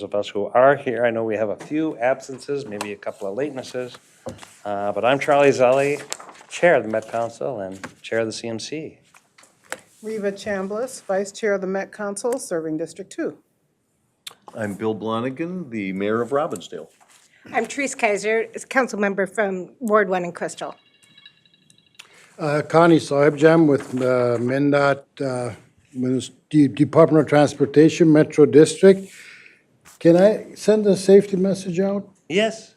of us who are here. I know we have a few absences, maybe a couple of latenesses, but I'm Charlie Zelli, Chair of the Met Council and Chair of the CMC. Reva Chambliss, Vice Chair of the Met Council, serving District 2. I'm Bill Blonigan, the Mayor of Robbinsdale. I'm Therese Kaiser, council member from Ward 1 in Crystal. Connie Sahibjam with MnDOT, Department of Transportation, Metro District. Can I send a safety message out? Yes,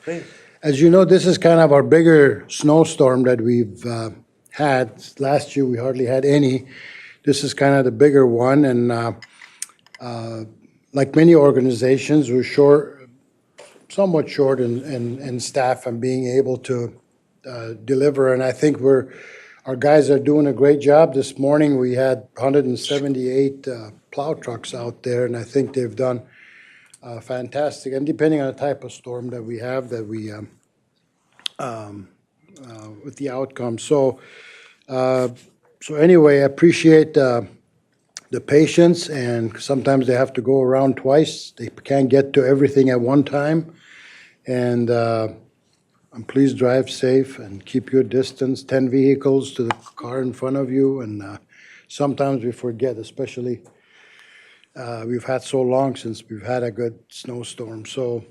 please. As you know, this is kind of our bigger snowstorm that we've had. Last year, we hardly had any. This is kind of the bigger one, and like many organizations, we're somewhat short in staff and being able to deliver, and I think our guys are doing a great job. This morning, we had 178 plow trucks out there, and I think they've done fantastic. And depending on the type of storm that we have, with the outcome. So anyway, I appreciate the patience, and sometimes they have to go around twice. They can't get to everything at one time, and please drive safe and keep your distance. 10 vehicles to the car in front of you, and sometimes we forget, especially we've had so long since we've had a good snowstorm. So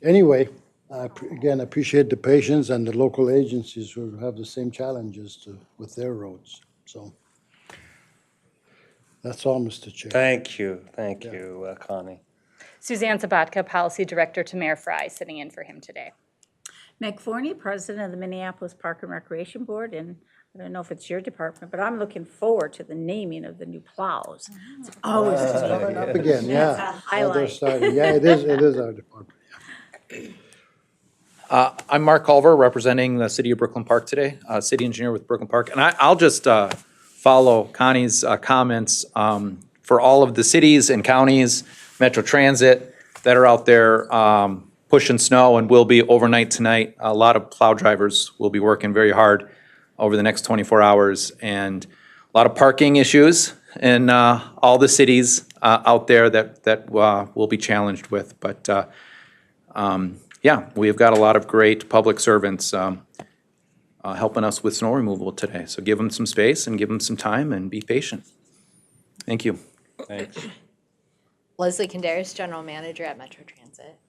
anyway, again, I appreciate the patience and the local agencies who have the same challenges with their roads. So that's all, Mr. Chair. Thank you, Connie. Suzanne Sabatka, Policy Director to Mayor Fry, sitting in for him today. Meg Forney, President of the Minneapolis Park and Recreation Board, and I don't know if it's your department, but I'm looking forward to the naming of the new plows. It's always Coming up again, yeah. That's a highlight. Yeah, it is our department. I'm Mark Culver, representing the City of Brooklyn Park today, City Engineer with Brooklyn Park. And I'll just follow Connie's comments for all of the cities and counties, Metro Transit that are out there pushing snow and will be overnight tonight. A lot of plow drivers will be working very hard over the next 24 hours, and a lot of parking issues in all the cities out there that will be challenged with. But yeah, we've got a lot of great public servants helping us with snow removal today. So give them some space and give them some time and be patient. Thank you. Thanks. Leslie Kandaris, General Manager at Metro Transit.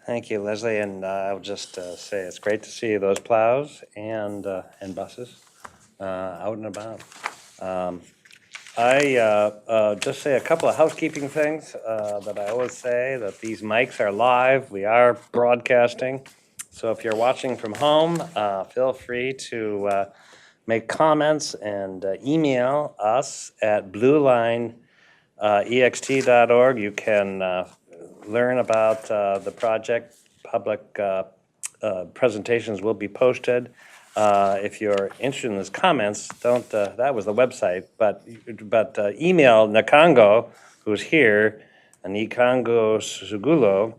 Thank you, Leslie, and I'll just say it's great to see those plows and buses out and about. I just say a couple of housekeeping things that I always say, that these mics are live. We are broadcasting. So if you're watching from home, feel free to make comments and email us at bluelineext.org. You can learn about the project. Public presentations will be posted. If you're interested in those comments, don't, that was the website, but email Nakango, who's here, Nikango Sugulo,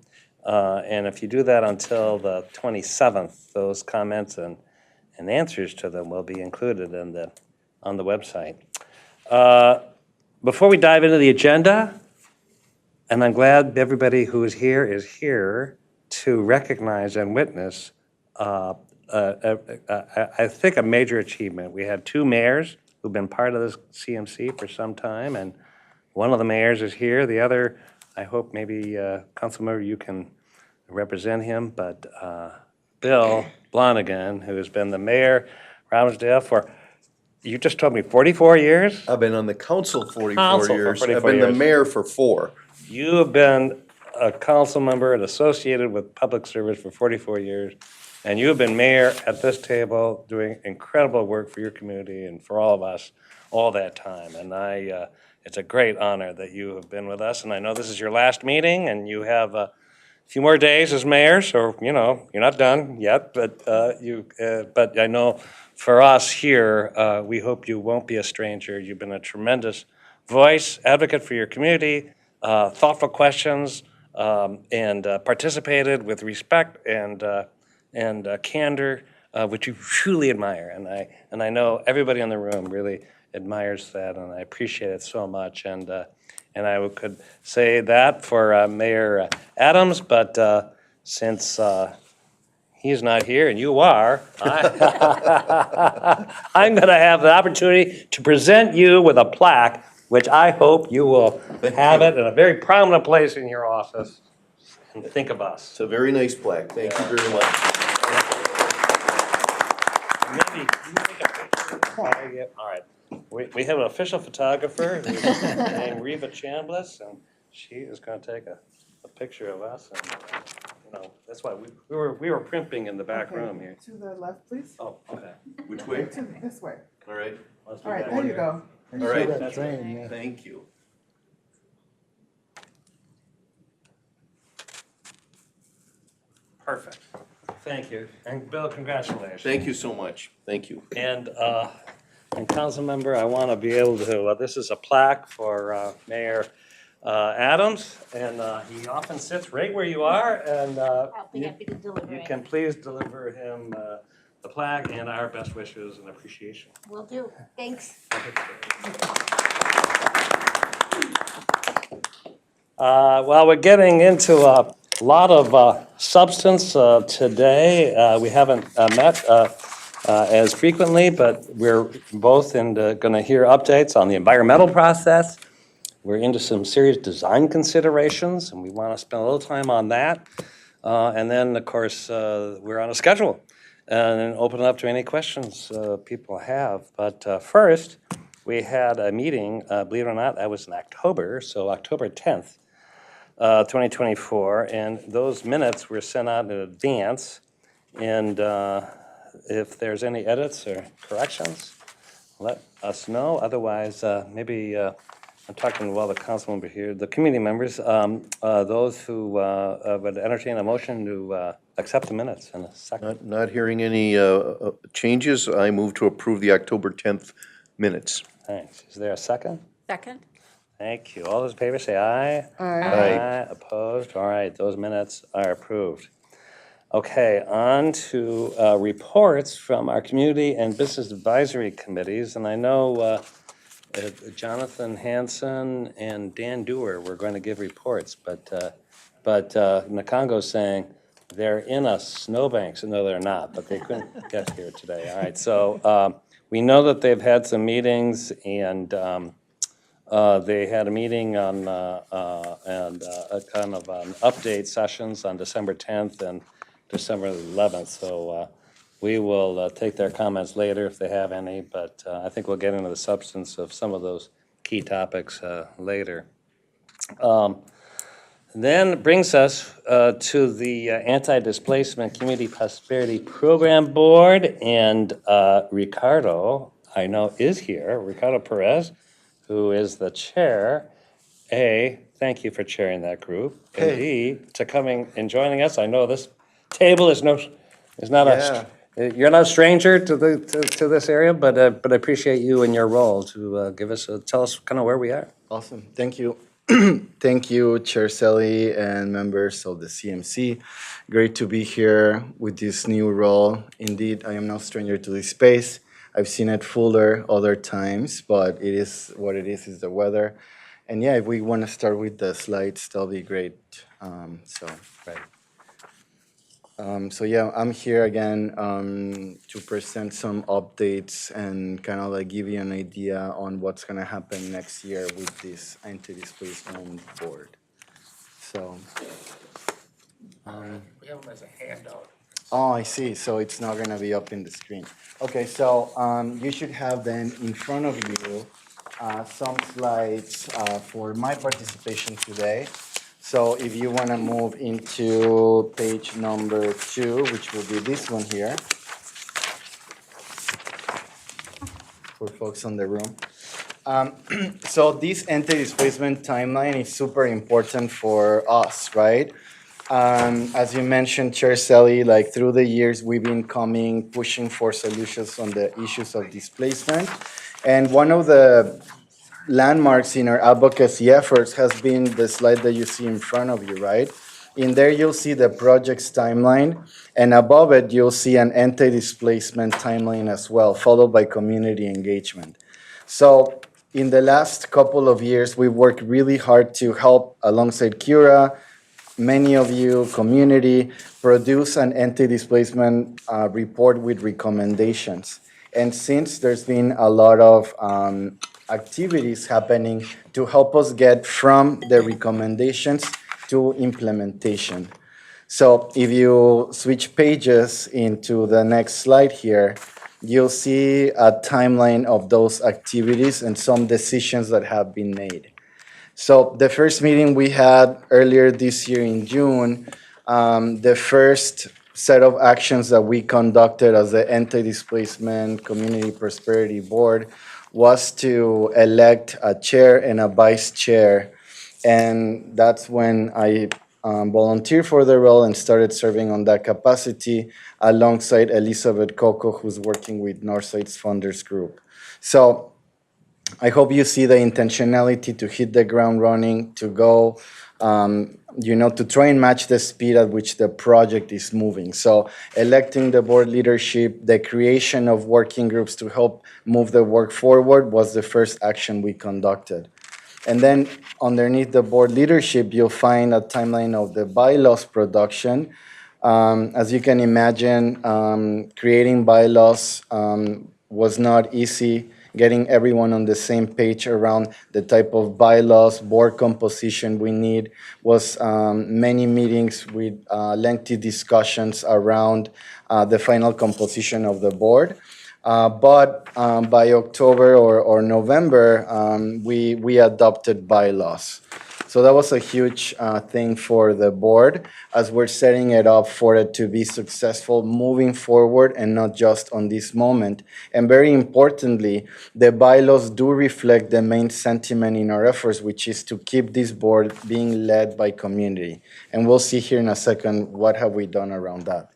and if you do that until the 27th, those comments and answers to them will be included on the website. Before we dive into the agenda, and I'm glad everybody who is here to recognize and witness I think a major achievement. We had two mayors who've been part of this CMC for some time, and one of the mayors is here. The other, I hope maybe Councilmember, you can represent him, but Bill Blonigan, who has been the mayor of Robbinsdale for, you just told me, 44 years? I've been on the council 44 Council for years. 44 I've been the years. mayor for 4. You have been a council member and associated with public service for 44 years. And you have been mayor at this table doing incredible work for your community and for all of us all that time. And it's a great honor that you have been with us. And I know this is your last meeting and you have a few more days as mayor. So, you know, you're not done yet, but but I know for us here, we hope you won't be a stranger. You've been a tremendous voice, advocate for your community, thoughtful questions, and participated with respect and candor, which you truly admire. And I know everybody in the room really admires that, and I appreciate it so much. And And I could say that for Mayor Adams, but since he's not here and you are, I'm going to have the opportunity to present you with a plaque, which I hope you will have it in a very prominent place in your office. And think of us. It's a very nice plaque. Thank you very much. Maybe, can you take a picture? All right. We have an official photographer who's named Reva Chambliss, and she is going to take a picture of us. And, that's why we were primping in the back room here. To the left, please. Oh, okay. Which way? This way. All right. Let's do All right, that there you here. go. All right. That train, yeah. Thank you. Perfect. Thank you. And Bill, congratulations. Thank you so much. Thank you. And council member, I want to be able to, this is a plaque for Mayor Adams, and he often sits right where you are, and I'll be happy to deliver you it. can please deliver him the plaque and our best wishes and appreciation. Will do. Thanks. Well, we're getting into a lot of substance today. We haven't met as frequently, but we're both going to hear updates on the environmental process. We're into some serious design considerations, and we want to spend a little time on that. And then, of course, we're on a schedule, and then open it up to any questions people have. But first, we had a meeting, believe it or not, that was in October, so October 10th, 2024, and those minutes were sent out in advance. And if there's any edits or corrections, let us know. Otherwise, maybe I'm talking to all the council members here, the community members, those who would entertain a motion to accept the minutes in a second. Not hearing any changes, I move to approve the October 10th minutes. Thanks. Is there a second? Second? Thank you. All those in favor say aye. Aye. Opposed? All right, those minutes are approved. Okay, on to reports from our community and business advisory committees. And I know Jonathan Hansen and Dan Dewar were going to give reports, but Nakongo's saying they're in a snowbank. So no, they're not, but they couldn't get here today. All right, so we know that they've had some meetings, and they had a meeting on and a kind of update sessions on December 10th and December 11th. So we will take their comments later if they have any, but I think we'll get into the substance of some of those key topics later. Then brings us to the Anti-Displacement Community Prosperity Program Board, and Ricardo, I know, is here, Ricardo Perez, who is the chair. A, thank you for chairing that group. And B, to coming and joining us. I know this table is not you're not a stranger to this area, but I appreciate you and your role to tell us kind of where we are. Awesome. Thank you. Thank you, Chair Selly and members of the CMC. Great to be here with this new role. Indeed, I am no stranger to this space. I've seen it fuller other times, but it is what it is the weather. And yeah, if we want to start with the slides, that'll be great. So yeah, I'm here again to present some updates and kind of like give you an idea on what's going to happen next year with this anti-displacement board. So. We have them as a handout. Oh, I see. So it's not going to be up in the screen. Okay, so you should have then in front of you some slides for my participation today. So if you want to move into page number 2, which will be this one here, for folks on the room. So this anti-displacement timeline is super important for us, right? As you mentioned, Chair Selly, like through the years, we've been pushing for solutions on the issues of displacement. And one of the landmarks in our advocacy efforts has been the slide that you see in front of you, right? In there, you'll see the project's timeline, and above it, you'll see an anti-displacement timeline as well, followed by community engagement. So in the last couple of years, we've worked really hard to help alongside Cura, many of you, community, produce an anti-displacement report with recommendations. And since there's been a lot of activities happening to help us get from the recommendations to implementation. So if you switch pages into the next slide here, you'll see a timeline of those activities and some decisions that have been made. So the first meeting we had earlier this year in June, the first set of actions that we conducted as the Anti-Displacement Community Prosperity Board was to elect a chair and a vice chair. And that's when I volunteered for the role and started serving on that capacity alongside Elizabeth Coco, who's working with Northside's Funders Group. So I hope you see the intentionality to hit the ground running, to go, to try and match the speed at which the project is moving. So electing the board leadership, the creation of working groups to help move the work forward was the first action we conducted. And then underneath the board leadership, you'll find a timeline of the bylaws production. As you can imagine, creating bylaws was not easy. Getting everyone on the same page around the type of bylaws, board composition we need was many meetings with lengthy discussions around the final composition of the board. But by October or November, we adopted bylaws. So that was a huge thing for the board as we're setting it up for it to be successful moving forward and not just on this moment. And very importantly, the bylaws do reflect the main sentiment in our efforts, which is to keep this board being led by community. And we'll see here in a second what have we done around that.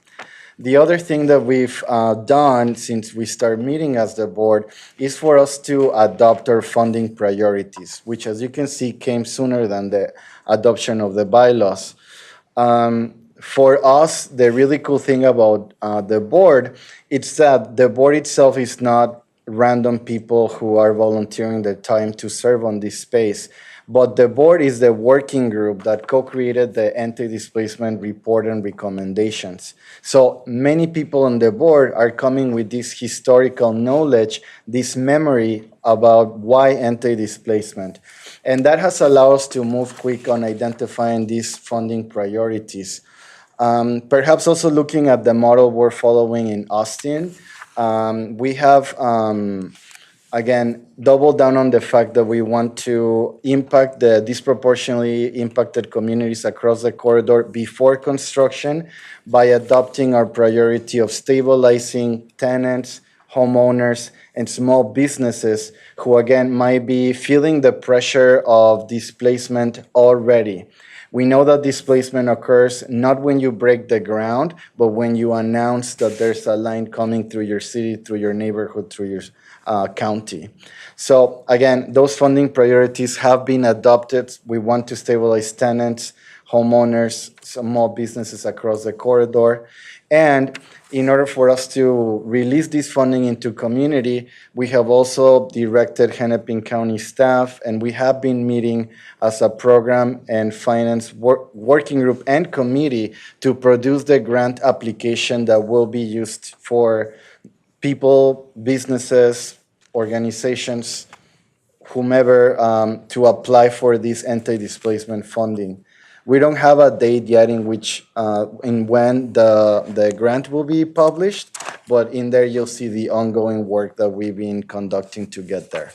The other thing that we've done since we started meeting as the board is for us to adopt our funding priorities, which, as you can see, came sooner than the adoption of the bylaws. For us, the really cool thing about the board is that the board itself is not random people who are volunteering their time to serve on this space. But the board is the working group that co-created the anti-displacement report and recommendations. So many people on the board are coming with this historical knowledge, this memory about why anti-displacement. And that has allowed us to move quick on identifying these funding priorities. Perhaps also looking at the model we're following in Austin, we have again, double down on the fact that we want to impact the disproportionately impacted communities across the corridor before construction by adopting our priority of stabilizing tenants, homeowners, and small businesses who, again, might be feeling the pressure of displacement already. We know that displacement occurs not when you break the ground, but when you announce that there's a line coming through your city, through your neighborhood, through your county. So again, those funding priorities have been adopted. We want to stabilize tenants, homeowners, small businesses across the corridor. And in order for us to release this funding into community, we have also directed Hennepin County staff, and we have been meeting as a program and finance working group and committee to produce the grant application that will be used for people, businesses, organizations, whomever, to apply for this anti-displacement funding. We don't have a date yet in which, in when the grant will be published, but in there you'll see the ongoing work that we've been conducting to get there.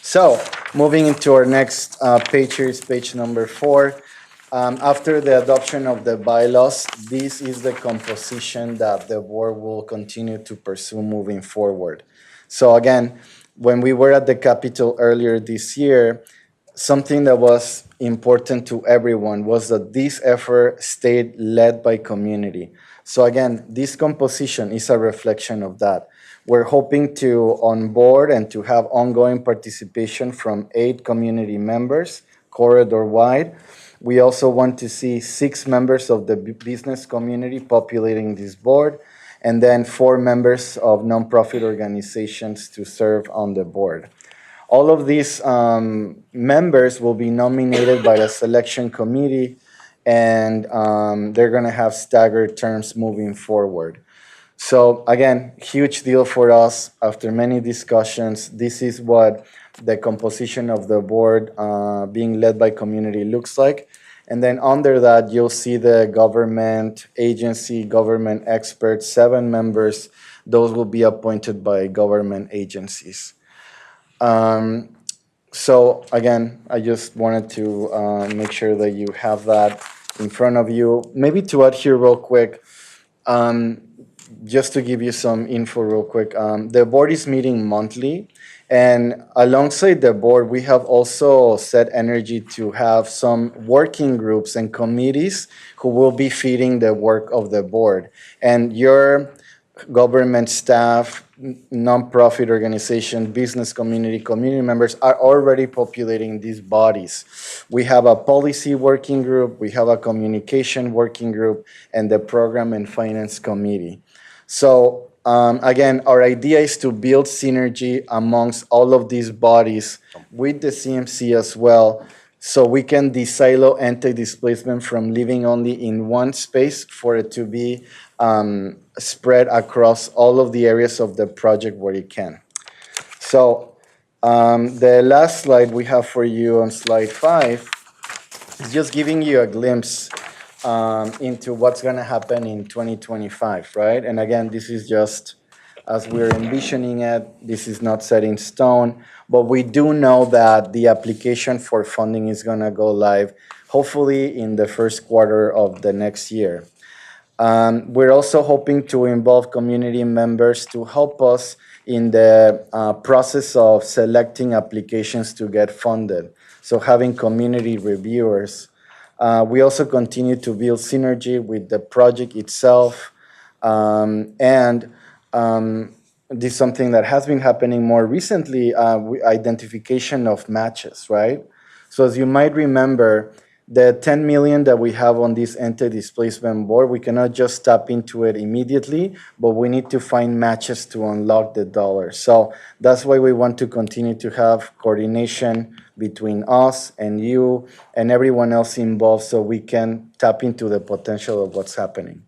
So, moving into our next page here is page number 4. After the adoption of the bylaws, this is the composition that the board will continue to pursue moving forward. So again, when we were at the Capitol earlier this year, something that was important to everyone was that this effort stayed led by community. So again, this composition is a reflection of that. We're hoping to onboard and to have ongoing participation from 8 community members, corridor-wide. We also want to see 6 members of the business community populating this board, and then 4 members of nonprofit organizations to serve on the board. All of these members will be nominated by the selection committee, and they're going to have staggered terms moving forward. So again, huge deal for us. After many discussions, this is what the composition of the board being led by community looks like. And then under that, you'll see the government agency, government experts, 7 members. Those will be appointed by government agencies. So again, I just wanted to make sure that you have that in front of you. Maybe to add here real quick, just to give you some info real quick, the board is meeting monthly. And alongside the board, we have also set energy to have some working groups and committees who will be feeding the work of the board. And your government staff, nonprofit organization, business community, community members are already populating these bodies. We have a policy working group, we have a communication working group, and the program and finance committee. So again, our idea is to build synergy amongst all of these bodies with the CMC as well, so we can de-silo anti-displacement from living only in one space for it to be spread across all of the areas of the project where it can. So the last slide we have for you on slide 5 is just giving you a glimpse into what's going to happen in 2025, right? And again, this is just as we're envisioning it. This is not set in stone, but we do know that the application for funding is going to go live hopefully in the first quarter of the next year. We're also hoping to involve community members to help us in the process of selecting applications to get funded. So having community reviewers. We also continue to build synergy with the project itself. And this is something that has been happening more recently, identification of matches, right? So as you might remember, the 10 million that we have on this anti-displacement board, we cannot just tap into it immediately, but we need to find matches to unlock the dollars. So that's why we want to continue to have coordination between us and you and everyone else involved so we can tap into the potential of what's happening.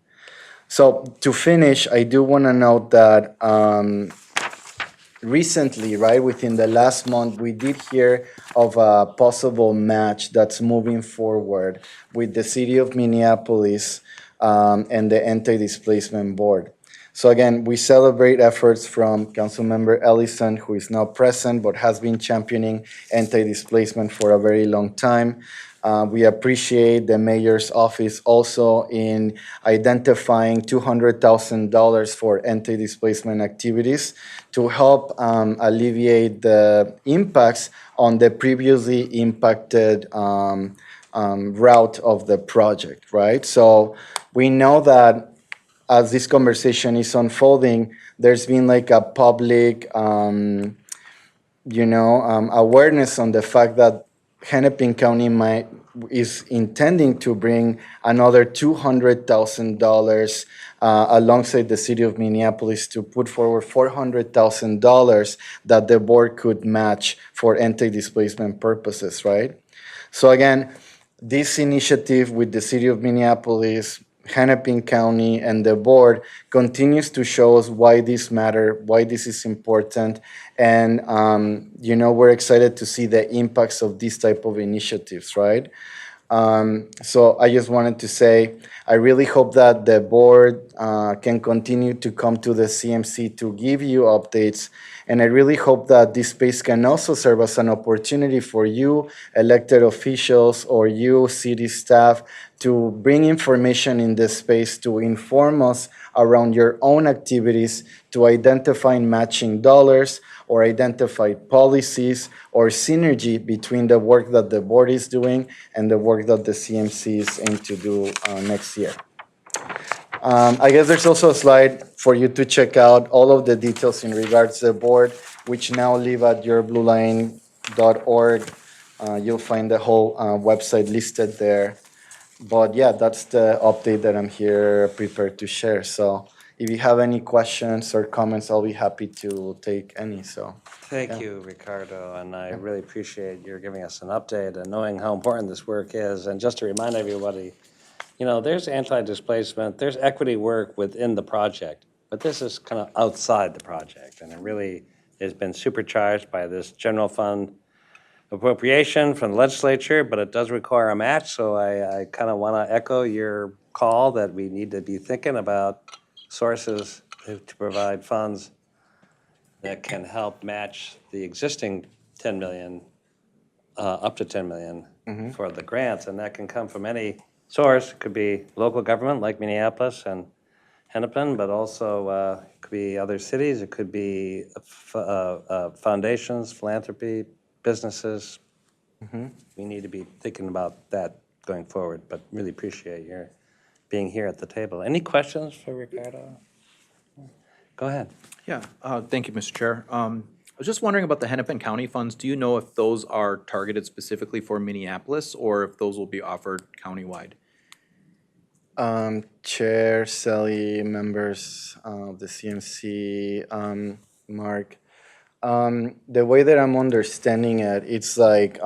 So to finish, I do want to note that recently, right, within the last month, we did hear of a possible match that's moving forward with the city of Minneapolis and the Anti-Displacement Board. So again, we celebrate efforts from Councilmember Ellison, who is now present but has been championing anti-displacement for a very long time. We appreciate the mayor's office also in identifying $200,000 for anti-displacement activities to help alleviate the impacts on the previously impacted route of the project, right? So we know that as this conversation is unfolding, there's been like a public, awareness on the fact that Hennepin County is intending to bring another $200,000 alongside the city of Minneapolis to put forward $400,000 that the board could match for anti-displacement purposes, right? So again, this initiative with the city of Minneapolis, Hennepin County, and the board continues to show us why this matters, why this is important, and we're excited to see the impacts of these type of initiatives, right? So I just wanted to say, I really hope that the board can continue to come to the CMC to give you updates. And I really hope that this space can also serve as an opportunity for you, elected officials, or you, city staff, to bring information in this space to inform us around your own activities, to identify matching dollars, or identify policies or synergy between the work that the board is doing and the work that the CMC is aimed to do next year. I guess there's also a slide for you to check out all of the details in regards to the board, which now live at yourblueline.org. You'll find the whole website listed there. But yeah, that's the update that I'm here prepared to share. So if you have any questions or comments, I'll be happy to take any, so. Thank you, Ricardo, and I really appreciate your giving us an update and knowing how important this work is. And just to remind everybody, you know, there's anti-displacement, there's equity work within the project, but this is kind of outside the project, and it really has been supercharged by this general fund appropriation from the legislature, but it does require a match, so I kind of want to echo your call that we need to be thinking about sources to provide funds that can help match the existing 10 million, up to 10 million for the grants, and that can come from any source. It could be local government like Minneapolis and Hennepin, but also it could be other cities, it could be foundations, philanthropy, businesses. We need to be thinking about that going forward, but really appreciate your being here at the table. Any questions for Ricardo? Go ahead. Yeah, thank you, Mr. Chair. I was just wondering about the Hennepin County funds. Do you know if those are targeted specifically for Minneapolis or if those will be offered countywide? Chair, Sally, members of the CMC, Mark. The way that I'm understanding it, it's like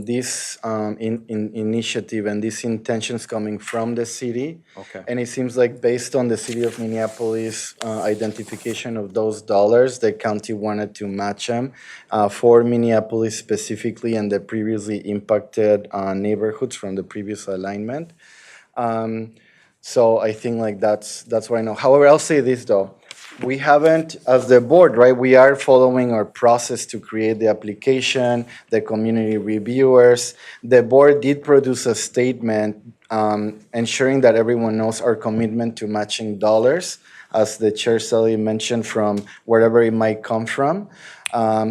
this initiative and these intentions coming from the city. Okay. And it seems like based on the city of Minneapolis identification of those dollars, the county wanted to match them for Minneapolis specifically and the previously impacted neighborhoods from the previous alignment. So I think like that's what I know. However, I'll say this though. We haven't, as the board, right, we are following our process to create the application, the community reviewers. The board did produce a statement ensuring that everyone knows our commitment to matching dollars, as the Chair Sally mentioned, from wherever it might come from.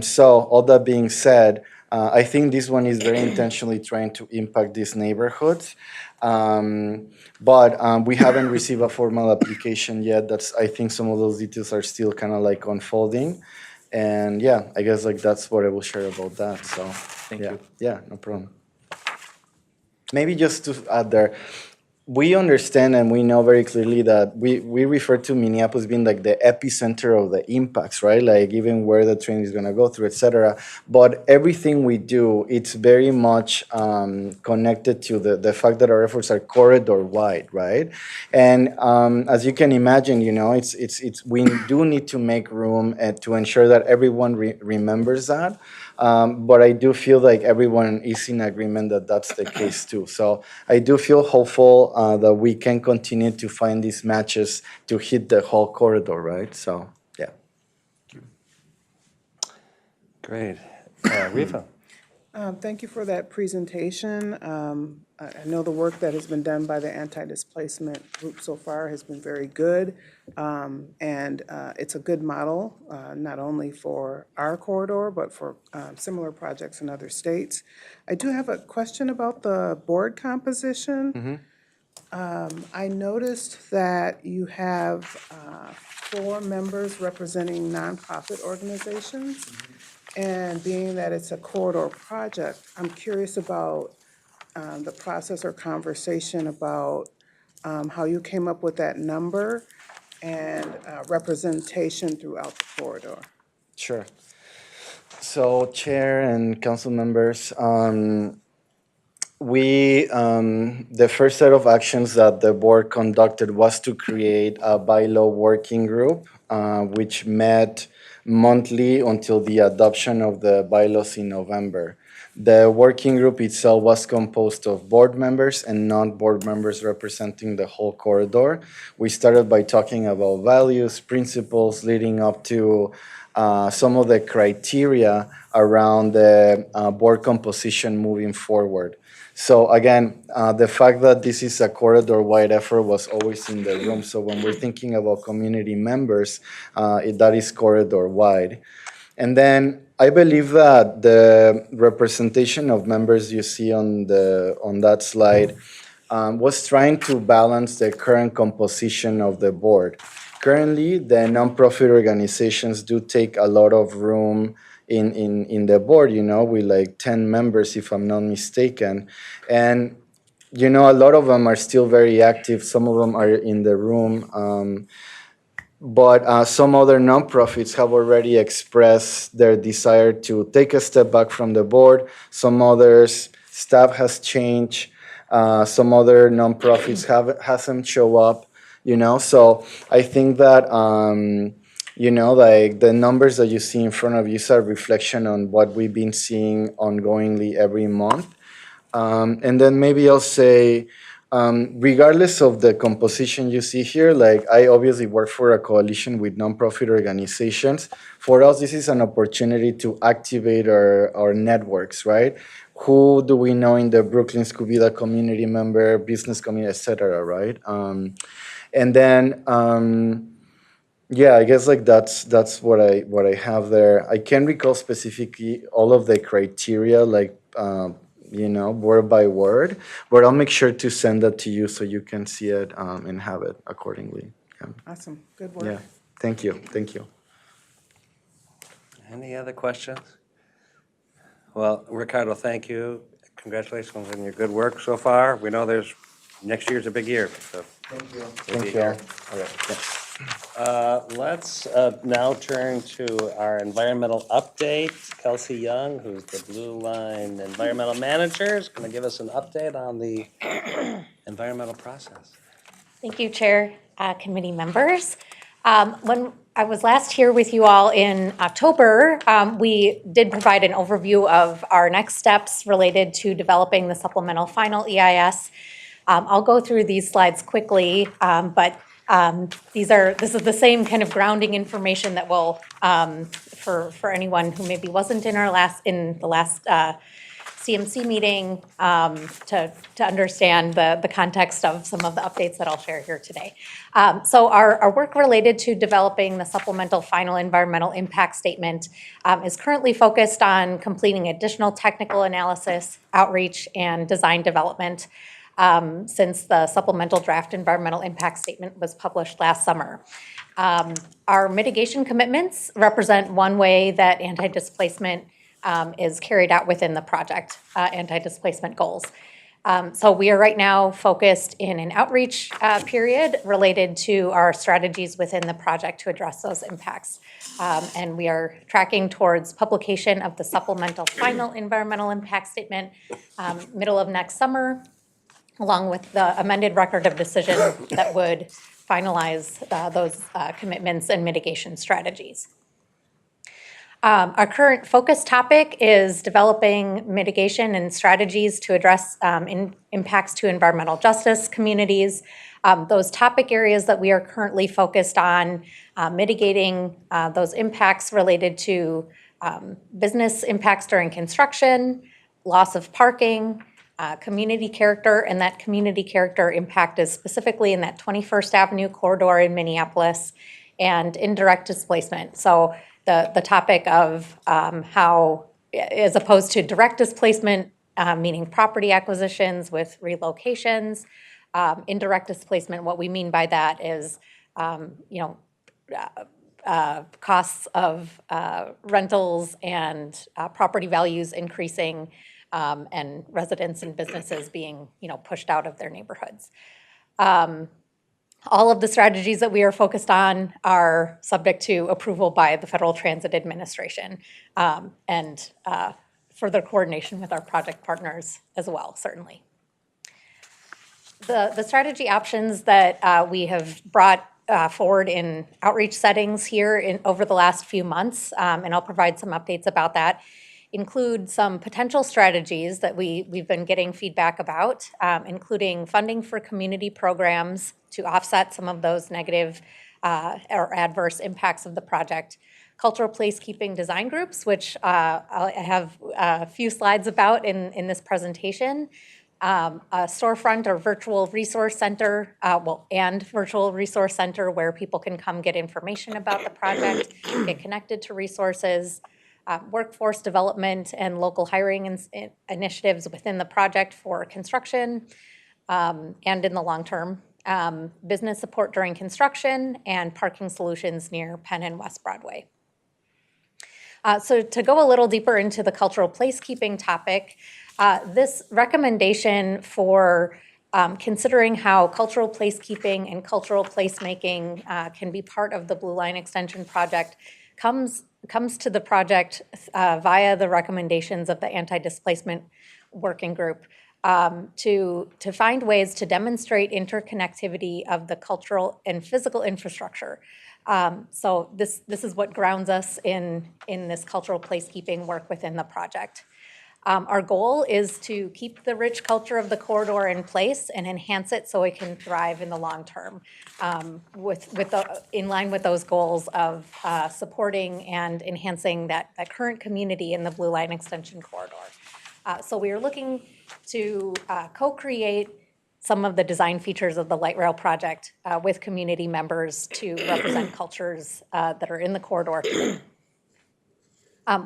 So all that being said, I think this one is very intentionally trying to impact these neighborhoods. But we haven't received a formal application yet. I think some of those details are still kind of like unfolding. And yeah, I guess like that's what I will share about that, so. Thank you. Yeah, no problem. Maybe just to add there, we understand and we know very clearly that we refer to Minneapolis being like the epicenter of the impacts, right? Like even where the train is going to go through, et cetera. But everything we do, it's very much connected to the fact that our efforts are corridor wide, right? And as you can imagine, you know, we do need to make room to ensure that everyone remembers that. But I do feel like everyone is in agreement that that's the case too. So I do feel hopeful that we can continue to find these matches to hit the whole corridor, right? So, yeah. Great. Riva? Thank you for that presentation. I know the work that has been done by the anti-displacement group so far has been very good. And it's a good model, not only for our corridor, but for similar projects in other states. I do have a question about the board composition. I noticed that you have 4 members representing nonprofit organizations. And being that it's a corridor project, I'm curious about the process or conversation about how you came up with that number and representation throughout the corridor. Sure. So, Chair and council members, the first set of actions that the board conducted was to create a bylaw working group, which met monthly until the adoption of the bylaws in November. The working group itself was composed of board members and non-board members representing the whole corridor. We started by talking about values, principles, leading up to some of the criteria around the board composition moving forward. So again, the fact that this is a corridor-wide effort was always in the room. So when we're thinking about community members, that is corridor-wide. And then I believe that the representation of members you see on that slide was trying to balance the current composition of the board. Currently, the nonprofit organizations do take a lot of room in the board, you know, with like 10 members, if I'm not mistaken. And, you know, a lot of them are still very active. Some of them are in the room. but some other nonprofits have already expressed their desire to take a step back from the board. Some others, staff has changed. Some other nonprofits hasn't show up. So I think that like the numbers that you see in front of you is a reflection on what we've been seeing ongoingly every month. And then maybe I'll say, regardless of the composition you see here, like I obviously work for a coalition with nonprofit organizations. For us, this is an opportunity to activate our networks, right? Who do we know in the Brooklyn School Vida community member, business community, et cetera, right? And then, yeah, I guess like that's what I have there. I can't recall specifically all of the criteria, like word by word, but I'll make sure to send that to you so you can see it and have it accordingly. Awesome, good work. Yeah, thank you. Any other questions? Well, Ricardo, thank you. Congratulations on your good work so far. We know next year's a big year, so. Thank you. All right, thanks. Let's now turn to our environmental update. Kelsey Young, who's the Blue Line Environmental Manager, is going to give us an update on the environmental process. Thank you, Chair, committee members. When I was last here with you all in October, we did provide an overview of our next steps related to developing the supplemental final EIS. I'll go through these slides quickly, but this is the same kind of grounding information that will, for anyone who maybe wasn't in the last CMC meeting, to understand the context of some of the updates that I'll share here today. So our work related to developing the supplemental final environmental impact statement is currently focused on completing additional technical analysis, outreach, and design development since the supplemental draft environmental impact statement was published last summer. Our mitigation commitments represent one way that anti-displacement is carried out within the project, anti-displacement goals. So we are right now focused in an outreach period related to our strategies within the project to address those impacts. And we are tracking towards publication of the supplemental final environmental impact statement middle of next summer, along with the amended record of decision that would finalize those commitments and mitigation strategies. Our current focus topic is developing mitigation and strategies to address impacts to environmental justice communities. Those topic areas that we are currently focused on, mitigating those impacts related to business impacts during construction, loss of parking, community character, and that community character impact is specifically in that 21st Avenue corridor in Minneapolis, and indirect displacement. So the topic of how, as opposed to direct displacement, meaning property acquisitions with relocations, indirect displacement, what we mean by that is, costs of rentals and property values increasing, and residents and businesses being, pushed out of their neighborhoods. All of the strategies that we are focused on are subject to approval by the Federal Transit Administration, and further coordination with our project partners as well, certainly. The strategy options that we have brought forward in outreach settings here over the last few months, and I'll provide some updates about that, include some potential strategies that we've been getting feedback about, including funding for community programs to offset some of those negative or adverse impacts of the project, cultural placekeeping design groups, which I have a few slides about in this presentation, a storefront or virtual resource center, virtual resource center where people can come get information about the project, get connected to resources, workforce development and local hiring initiatives within the project for construction and in the long term, business support during construction, and parking solutions near Penn and West Broadway. So to go a little deeper into the cultural placekeeping topic, this recommendation for considering how cultural placekeeping and cultural placemaking can be part of the Blue Line Extension project comes to the project via the recommendations of the Anti-Displacement Working Group to find ways to demonstrate interconnectivity of the cultural and physical infrastructure. So this is what grounds us in this cultural placekeeping work within the project. Our goal is to keep the rich culture of the corridor in place and enhance it so it can thrive in the long term, in line with those goals of supporting and enhancing that current community in the Blue Line Extension corridor. So we are looking to co-create some of the design features of the light rail project with community members to represent cultures that are in the corridor.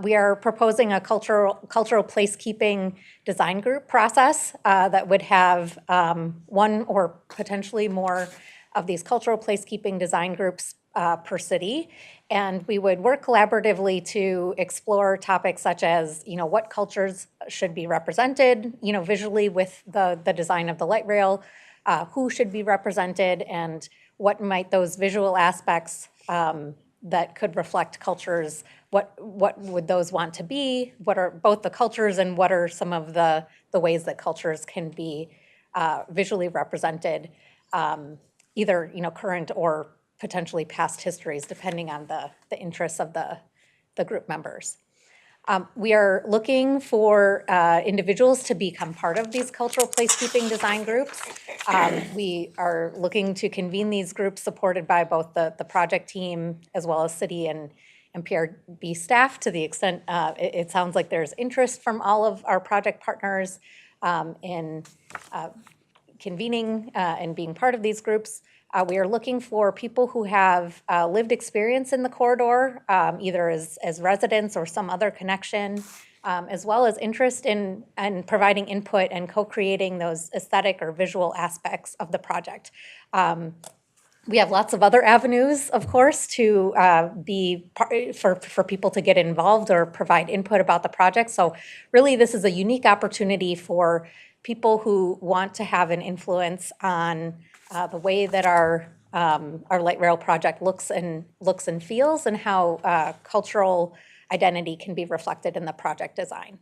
We are proposing a cultural placekeeping design group process that would have one or potentially more of these cultural placekeeping design groups per city. And we would work collaboratively to explore topics such as, what cultures should be represented, visually with the design of the light rail, who should be represented, and what might those visual aspects that could reflect cultures, what would those want to be? What are both the cultures and what are some of the ways that cultures can be visually represented, either current or potentially past histories, depending on the interests of the group members. We are looking for individuals to become part of these cultural placekeeping design groups. We are looking to convene these groups supported by both the project team as well as city and PRB staff, to the extent it sounds like there's interest from all of our project partners in convening and being part of these groups. We are looking for people who have lived experience in the corridor, either as residents or some other connection, as well as interest in providing input and co-creating those aesthetic or visual aspects of the project. We have lots of other avenues, of course, to for people to get involved or provide input about the project. So really, this is a unique opportunity for people who want to have an influence on the way that our light rail project looks and feels, and how cultural identity can be reflected in the project design.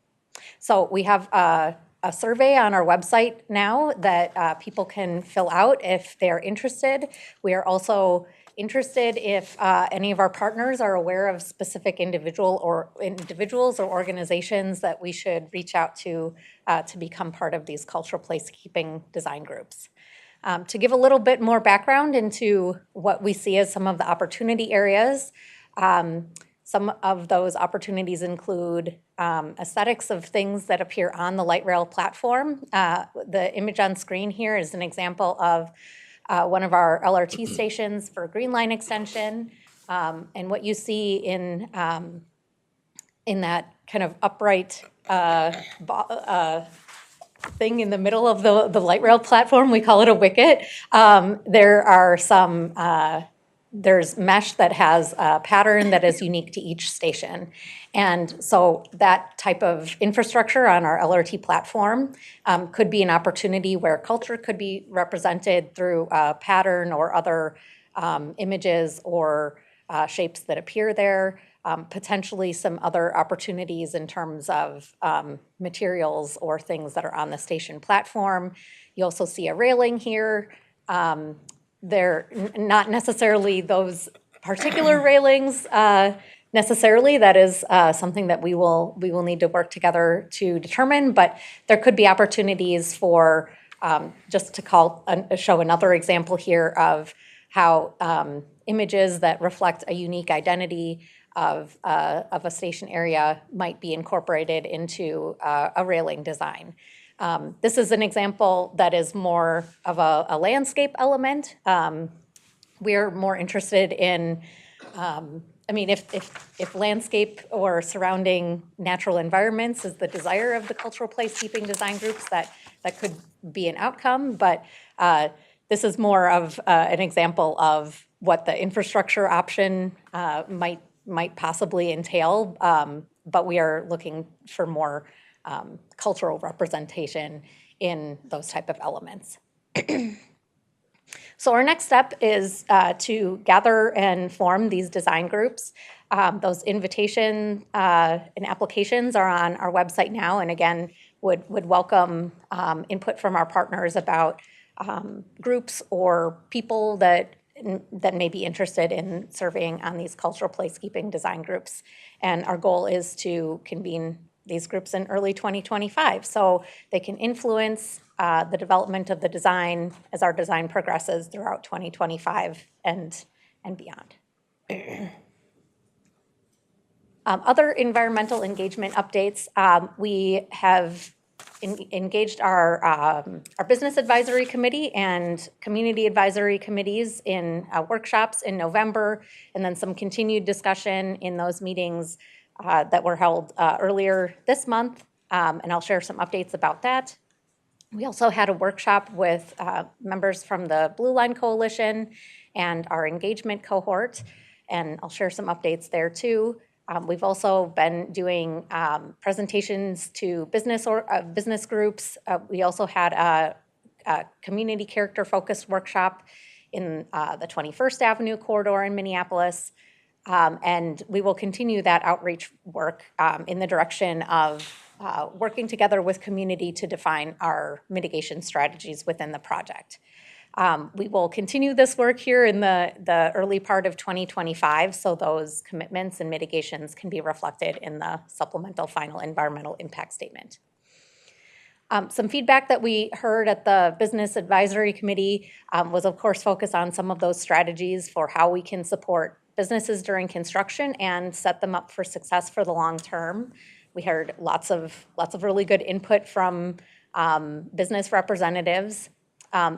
So we have a survey on our website now that people can fill out if they're interested. We are also interested if any of our partners are aware of specific individuals or organizations that we should reach out to become part of these cultural placekeeping design groups. To give a little bit more background into what we see as some of the opportunity areas, some of those opportunities include aesthetics of things that appear on the light rail platform. The image on screen here is an example of one of our LRT stations for Green Line extension. And what you see in that kind of upright thing in the middle of the light rail platform, we call it a wicket. There are some, there's mesh that has a pattern that is unique to each station. And so that type of infrastructure on our LRT platform could be an opportunity where culture could be represented through a pattern or other images or shapes that appear there. Potentially some other opportunities in terms of materials or things that are on the station platform. You also see a railing here. They're not necessarily those particular railings necessarily. That is something that we will need to work together to determine, but there could be opportunities for, just to show another example here of how images that reflect a unique identity of a station area might be incorporated into a railing design. This is an example that is more of a landscape element. We're more interested in, if landscape or surrounding natural environments is the desire of the cultural placekeeping design groups, that could be an outcome, but this is more of an example of what the infrastructure option might possibly entail, but we are looking for more cultural representation in those type of elements. So our next step is to gather and form these design groups. Those invitation and applications are on our website now, and again, would welcome input from our partners about groups or people that may be interested in serving on these cultural placekeeping design groups. And our goal is to convene these groups in early 2025, so they can influence the development of the design as our design progresses throughout 2025 and beyond. Other environmental engagement updates, we have engaged our business advisory committee and community advisory committees in workshops in November, and then some continued discussion in those meetings that were held earlier this month, and I'll share some updates about that. We also had a workshop with members from the Blue Line Coalition and our engagement cohort, and I'll share some updates there too. We've also been doing presentations to business groups. We also had a community character-focused workshop in the 21st Avenue corridor in Minneapolis. And we will continue that outreach work in the direction of working together with community to define our mitigation strategies within the project. We will continue this work here in the early part of 2025, so those commitments and mitigations can be reflected in the supplemental final environmental impact statement. Some feedback that we heard at the Business Advisory Committee was, of course, focused on some of those strategies for how we can support businesses during construction and set them up for success for the long term. We heard lots of really good input from business representatives.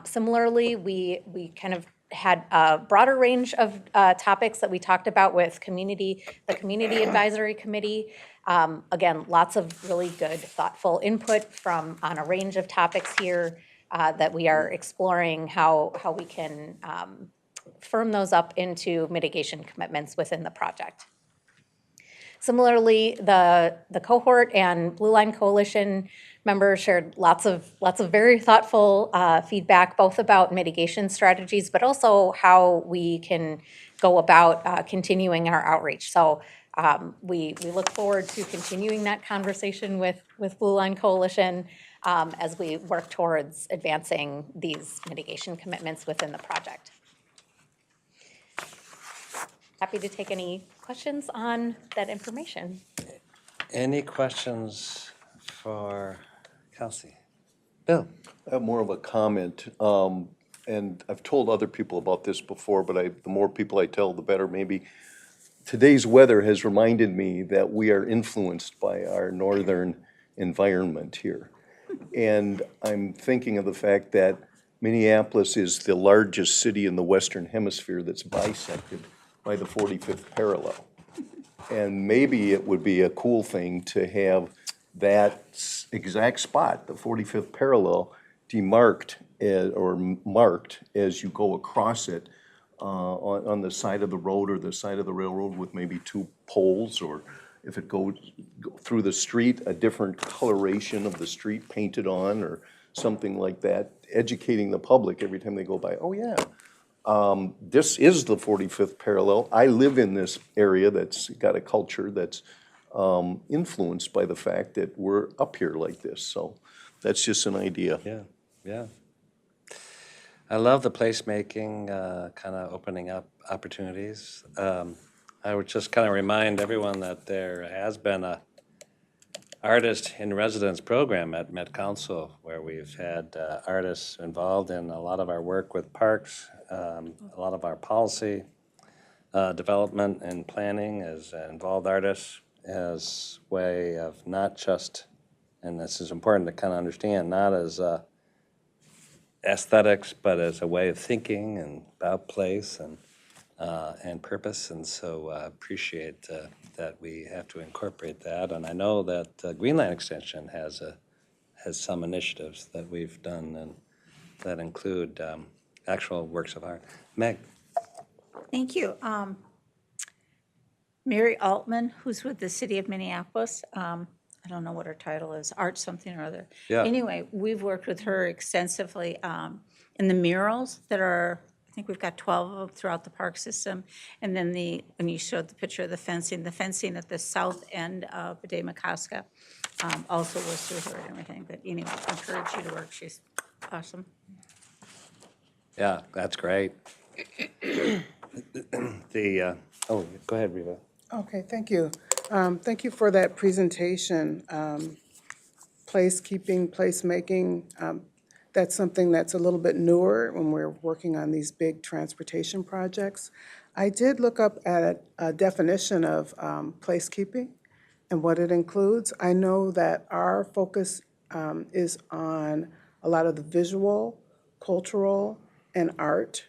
Similarly, we kind of had a broader range of topics that we talked about with the Community Advisory Committee. Again, lots of really good, thoughtful input on a range of topics here that we are exploring how we can firm those up into mitigation commitments within the project. Similarly, the cohort and Blue Line Coalition members shared lots of very thoughtful feedback, both about mitigation strategies, but also how we can go about continuing our outreach. So we look forward to continuing that conversation with Blue Line Coalition as we work towards advancing these mitigation commitments within the project. Happy to take any questions on that information. Any questions for Kelsey? Bill? I have more of a comment, and I've told other people about this before, but the more people I tell, the better maybe. Today's weather has reminded me that we are influenced by our northern environment here. And I'm thinking of the fact that Minneapolis is the largest city in the Western Hemisphere that's bisected by the 45th parallel. And maybe it would be a cool thing to have that exact spot, the 45th parallel, demarked or marked as you go across it on the side of the road or the side of the railroad with maybe two poles, or if it goes through the street, a different coloration of the street painted on or something like that, educating the public every time they go by, oh yeah, this is the 45th parallel. I live in this area that's got a culture that's influenced by the fact that we're up here like this. So that's just an idea. Yeah. I love the placemaking, kind of opening up opportunities. I would just kind of remind everyone that there has been a artist in residence program at Met Council where we've had artists involved in a lot of our work with parks, a lot of our policy development and planning has involved artists as way of not just, and this is important to kind of understand, not as aesthetics, but as a way of thinking and about place and purpose. And so I appreciate that we have to incorporate that. And I know that Green Line Extension has some initiatives that we've done and that include actual works of art. Meg? Thank you. Mary Altman, who's with the City of Minneapolis, I don't know what her title is, Art something or other. Yeah. Anyway, we've worked with her extensively in the murals that are, I think we've got 12 of them throughout the park system. And then when you showed the picture of the fencing at the south end of Damacoska also was through her and everything. But anyway, I encourage you to work. She's awesome. Yeah, that's great. Oh, go ahead, Reva. Okay, thank you. Thank you for that presentation. Placekeeping, placemaking, that's something that's a little bit newer when we're working on these big transportation projects. I did look up at a definition of placekeeping and what it includes. I know that our focus is on a lot of the visual, cultural, and art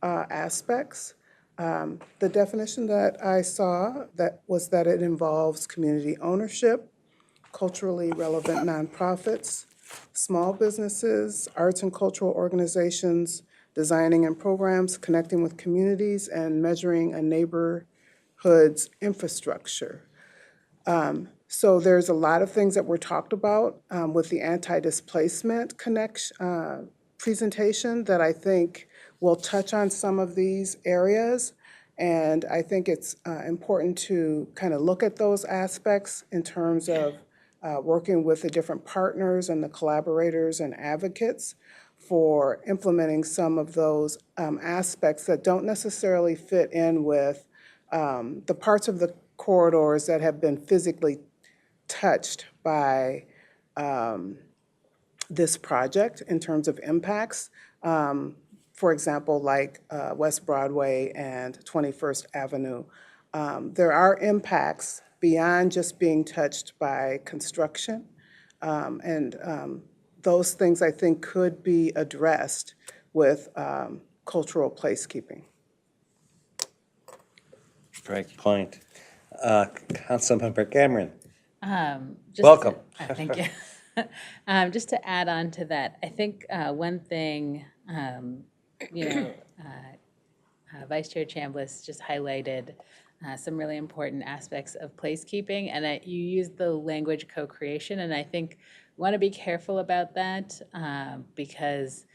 aspects. The definition that I saw was that it involves community ownership, culturally relevant nonprofits, small businesses, arts and cultural organizations, designing and programs, connecting with communities, and measuring a neighborhood's infrastructure. So there's a lot of things that were talked about with the anti-displacement presentation that I think will touch on some of these areas. And I think it's important to kind of look at those aspects in terms of working with the different partners and the collaborators and advocates for implementing some of those aspects that don't necessarily fit in with the parts of the corridors that have been physically touched by this project in terms of impacts. For example, like West Broadway and 21st Avenue. There are impacts beyond just being touched by construction. And those things I think could be addressed with cultural placekeeping. Great point. Councilmember Cameron, Just welcome. Thank you. Just to add on to that, I think one thing, Vice Chair Chambliss just highlighted some really important aspects of placekeeping, and you used the language co-creation, and I think we want to be careful about that because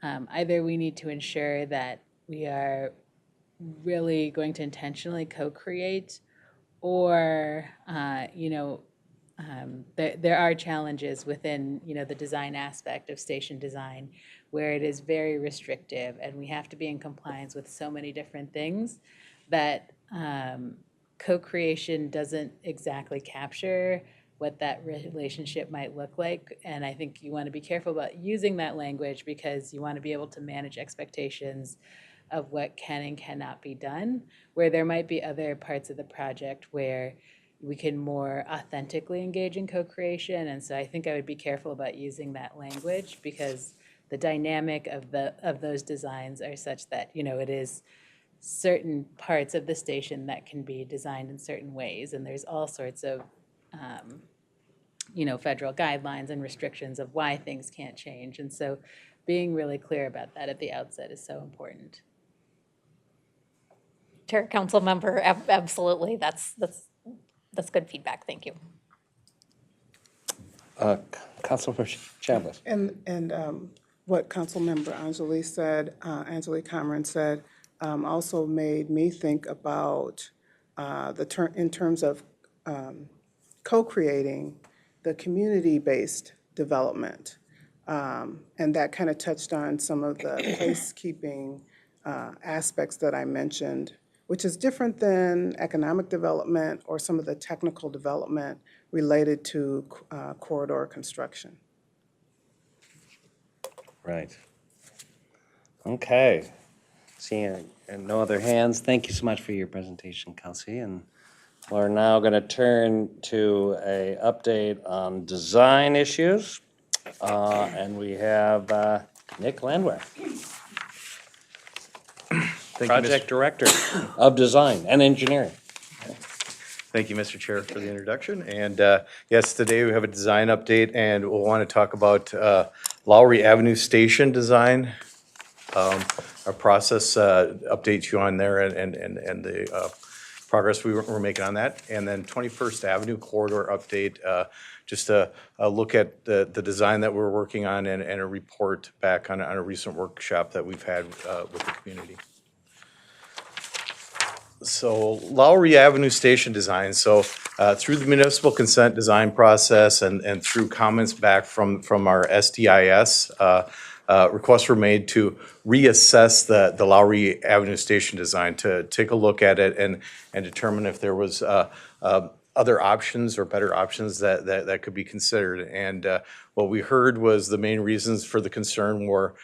either we need to ensure that we are really going to intentionally co-create, or there are challenges within the design aspect of station design where it is very restrictive, and we have to be in compliance with so many different things that co-creation doesn't exactly capture what that relationship might look like. And I think you want to be careful about using that language because you want to be able to manage expectations of what can and cannot be done, where there might be other parts of the project where we can more authentically engage in co-creation. And so I think I would be careful about using that language because the dynamic of those designs are such that, it is certain parts of the station that can be designed in certain ways. And there's all sorts of, federal guidelines and restrictions of why things can't change. And so being really clear about that at the outset is so important. Chair, council member, absolutely. That's good feedback. Thank you. Councilmember Chambliss. And what Councilmember Angelique Cameron said, also made me think about in terms of co-creating the community-based development. And that kind of touched on some of the placekeeping aspects that I mentioned, which is different than economic development or some of the technical development related to corridor construction. Right. Okay. Seeing no other hands, thank you so much for your presentation, Kelsey. And we're now going to turn to an update on design issues. And we have Nick Landwehr, Project Director of Design and Engineering. Thank you, Mr. Chair, for the introduction. And yes, today we have a design update, and we'll want to talk about Lowry Avenue Station design. Our process updates you on there and the progress we're making on that. And then 21st Avenue corridor update, just a look at the design that we're working on and a report back on a recent workshop that we've had with the community. So Lowry Avenue Station design. So through the municipal consent design process and through comments back from our SDIS, requests were made to reassess the Lowry Avenue Station design, to take a look at it and determine if there was other options or better options that could be considered. And what we heard was the main reasons for the concern were,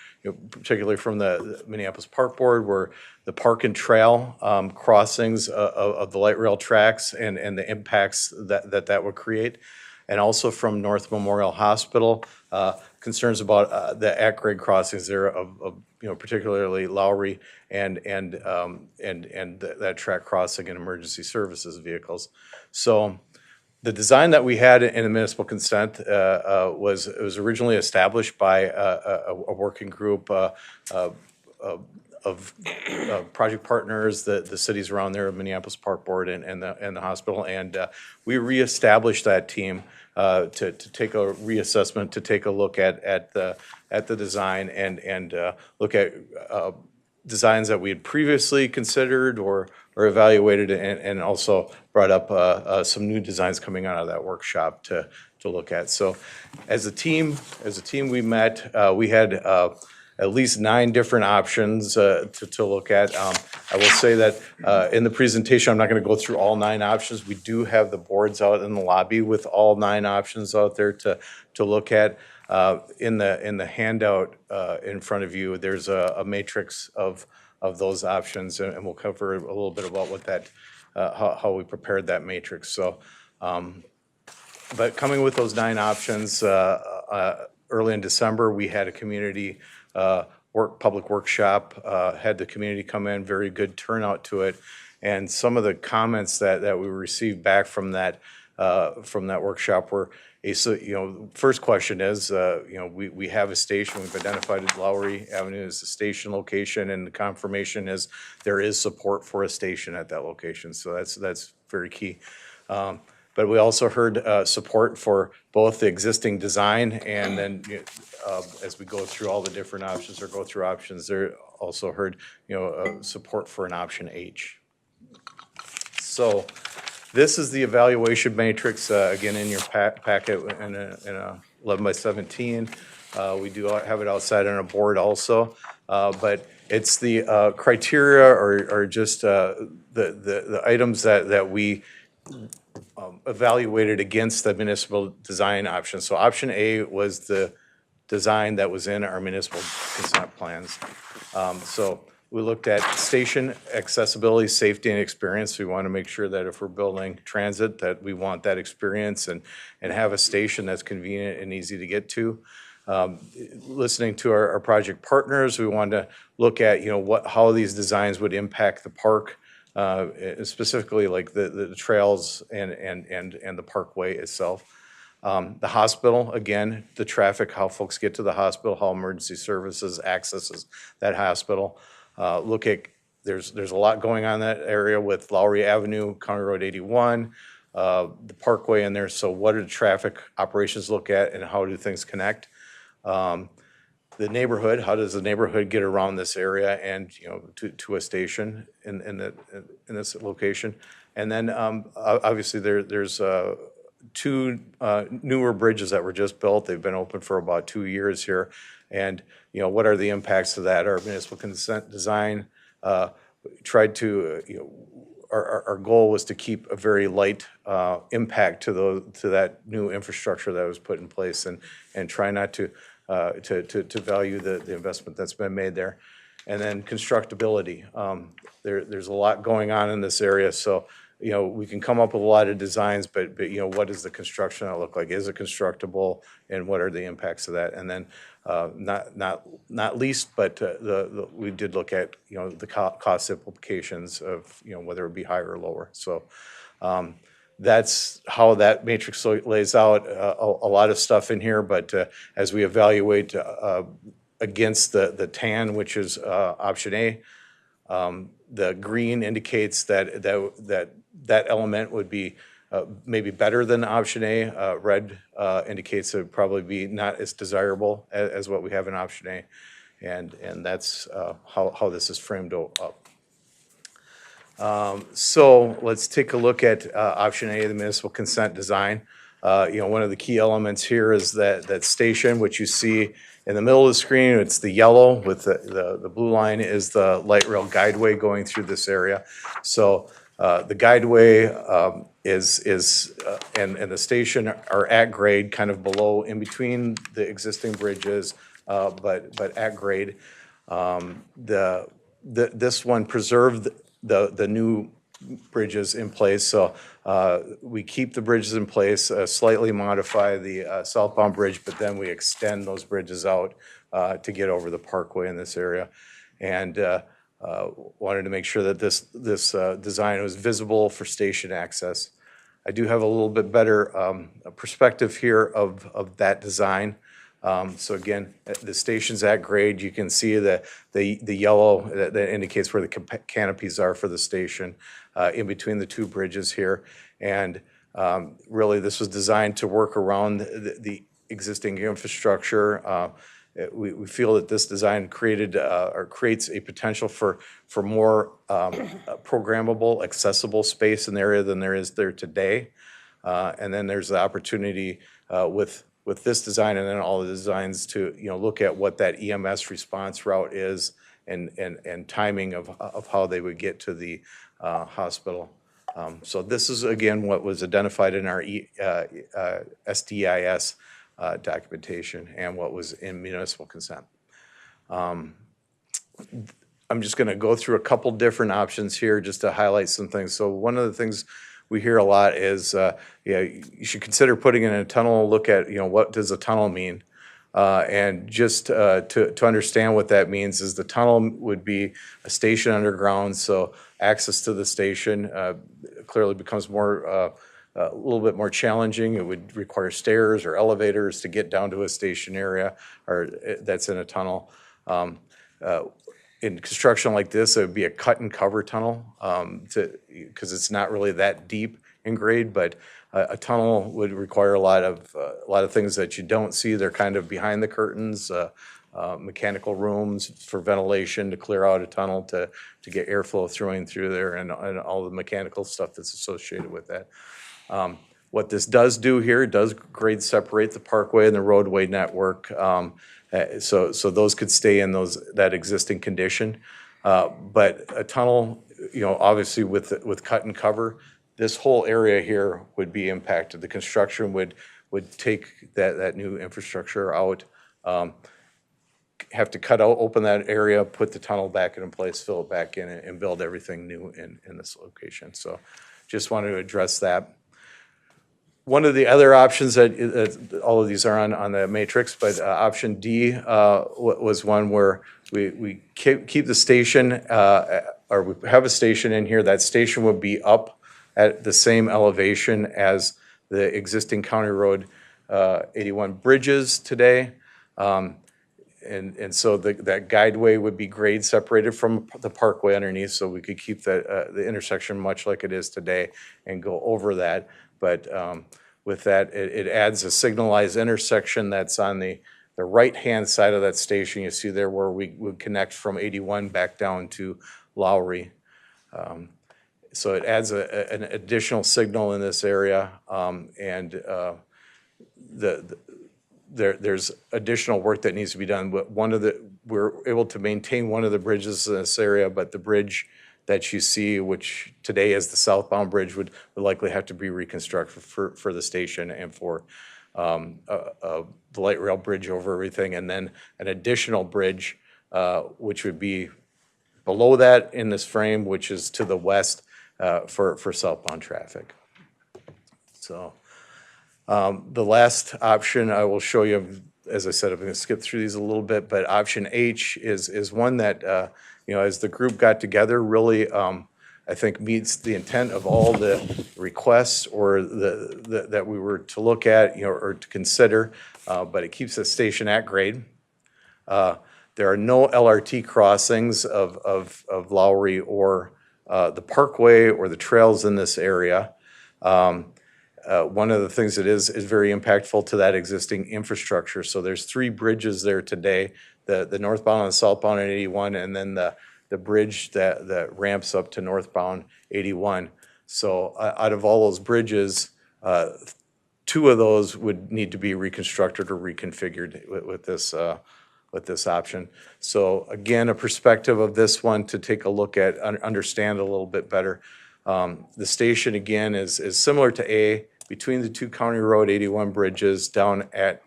particularly from the Minneapolis Park Board, were the park and trail crossings of the light rail tracks and the impacts that would create. And also from North Memorial Hospital, concerns about the at-grade crossings there of particularly Lowry and that track crossing and emergency services vehicles. So the design that we had in the municipal consent was originally established by a working group of project partners, the cities around there, Minneapolis Park Board and the hospital, and we reestablished that team to take a reassessment, to take a look at the design and look at designs that we had previously considered or evaluated, and also brought up some new designs coming out of that workshop to look at. So as a team we met, we had at least 9 different options to look at. I will say that in the presentation, I'm not going to go through all 9 options. We do have the boards out in the lobby with all 9 options out there to look at. In the handout in front of you, there's a matrix of those options, and we'll cover a little bit about what that, how we prepared that matrix. So, but coming with those 9 options, early in December, we had a community public workshop, had the community come in, very good turnout to it. And some of the comments that we received back from that workshop were, first question is, we have a station, we've identified Lowry Avenue as a station location, and the confirmation is there is support for a station at that location. So that's very key. But we also heard support for both the existing design, and then as we go through all the different options or go through options, there also heard support for an option H. So this is the evaluation matrix, again, in your packet in a 11 by 17. We do have it outside on a board also, but it's the criteria or just the items that we evaluated against the municipal design option. So option A was the design that was in our municipal consent plans. So we looked at station accessibility, safety, and experience. We want to make sure that if we're building transit, that we want that experience and have a station that's convenient and easy to get to. Listening to our project partners, we wanted to look at how these designs would impact the park, specifically like the trails and the parkway itself. The hospital, again, the traffic, how folks get to the hospital, how emergency services accesses that hospital. Look at, there's a lot going on in that area with Lowry Avenue, County Road 81, the parkway in there. So what do traffic operations look at, and how do things connect? The neighborhood, how does the neighborhood get around this area and to a station in this location? And then obviously there's 2 newer bridges that were just built. They've been open for about 2 years here, and what are the impacts of that? Our municipal consent design tried to our goal was to keep a very light impact to that new infrastructure that was put in place, and try not to value the investment that's been made there. And then constructability. There's a lot going on in this area, so we can come up with a lot of designs, but what does the construction look like? Is it constructible, and what are the impacts of that? And then not least, but we did look at the cost implications of whether it be higher or lower. So that's how that matrix lays out. A lot of stuff in here, but as we evaluate against the TAN, which is option A, The green indicates that element would be maybe better than option A. Red indicates it would probably be not as desirable as what we have in option A. And that's how this is framed up. So let's take a look at option A, the municipal consent design. One of the key elements here is that station, which you see in the middle of the screen. It's the yellow with the blue line is the light rail guideway going through this area. So the guideway and the station are at grade, kind of below, in between the existing bridges, but at grade. This one preserved the new bridges in place, so we keep the bridges in place, slightly modify the southbound bridge, but then we extend those bridges out to get over the parkway in this area. And wanted to make sure that this design was visible for station access. I do have a little bit better perspective here of that design. So again, the station's at grade. You can see the yellow that indicates where the canopies are for the station in between the two bridges here. And really, this was designed to work around the existing infrastructure. We feel that this design created or creates a potential for more programmable, accessible space in the area than there is there today. And then there's the opportunity with this design and then all the designs to look at what that EMS response route is and timing of how they would get to the hospital. So this is again what was identified in our SDIS documentation and what was in municipal consent. I'm just going to go through a couple different options here just to highlight some things. So one of the things we hear a lot is, you should consider putting in a tunnel, look at, what does a tunnel mean? And just to understand what that means is the tunnel would be a station underground, so access to the station clearly becomes a little bit more challenging. It would require stairs or elevators to get down to a station area or that's in a tunnel. In construction like this, it would be a cut and cover tunnel because it's not really that deep in grade, but a tunnel would require a lot of things that you don't see. They're kind of behind the curtains, mechanical rooms for ventilation to clear out a tunnel to get airflow through there and all the mechanical stuff that's associated with that. What this does do here, it does grade separate the parkway and the roadway network. So those could stay in that existing condition. But a tunnel, obviously with cut and cover, this whole area here would be impacted. The construction would take that new infrastructure out, have to open that area, put the tunnel back in place, fill it back in, and build everything new in this location. So just wanted to address that. One of the other options that all of these are on the matrix, but option D was one where we keep the station, or we have a station in here. That station would be up at the same elevation as the existing County Road 81 bridges today. And so that guideway would be grade separated from the parkway underneath, so we could keep the intersection much like it is today and go over that. But with that, it adds a signalized intersection that's on the right-hand side of that station. You see there where we would connect from 81 back down to Lowry. So it adds an additional signal in this area, and there's additional work that needs to be done. But we're able to maintain one of the bridges in this area, but the bridge that you see, which today is the southbound bridge, would likely have to be reconstructed for the station and for the light rail bridge over everything, and then an additional bridge, which would be below that in this frame, which is to the west for southbound traffic. So the last option I will show you, as I said, I'm going to skip through these a little bit, but option H is one that as the group got together, really, I think meets the intent of all the requests or that we were to look at, or to consider, but it keeps the station at grade. The There are no LRT crossings of Lowry or the Parkway or the trails in this area. One of the things that is very impactful to that existing infrastructure. So there's 3 bridges there today, the northbound and the southbound at 81, and then the bridge that ramps up to northbound 81. So out of all those bridges, 2 of those would need to be reconstructed or reconfigured with this option. So again, a perspective of this one to take a look at, understand a little bit better. The station, again, is similar to A, between the 2 County Road 81 bridges down at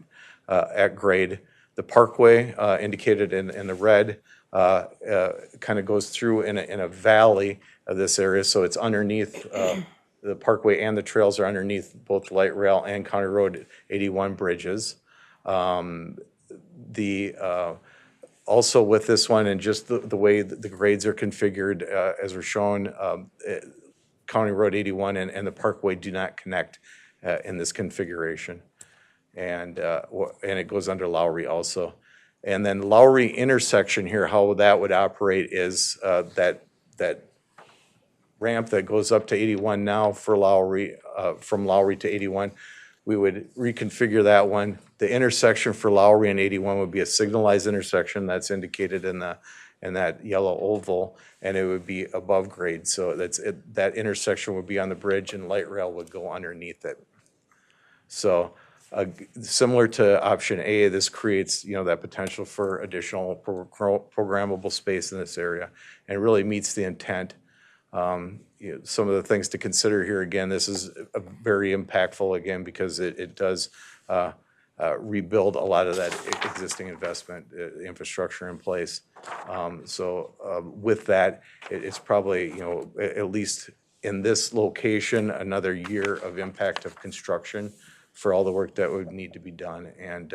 grade. The Parkway, indicated in the red, kind of goes through in a valley of this area, so it's underneath the Parkway, and the trails are underneath both light rail and County Road 81 bridges. Also with this one, and just the way the grades are configured, as we're shown, County Road 81 and the Parkway do not connect in this configuration. And it goes under Lowry also. And then Lowry intersection here, how that would operate is that ramp that goes up to 81 now for Lowry, from Lowry to 81, we would reconfigure that one. The intersection for Lowry and 81 would be a signalized intersection that's indicated in that yellow oval, and it would be above grade. So that intersection would be on the bridge, and light rail would go underneath it. So similar to option A, this creates, that potential for additional programmable space in this area, and really meets the intent. Some of the things to consider here, again, this is very impactful, again, because it does rebuild a lot of that existing investment infrastructure in place. With that, it's probably, at least in this location, another year of impact of construction for all the work that would need to be done. And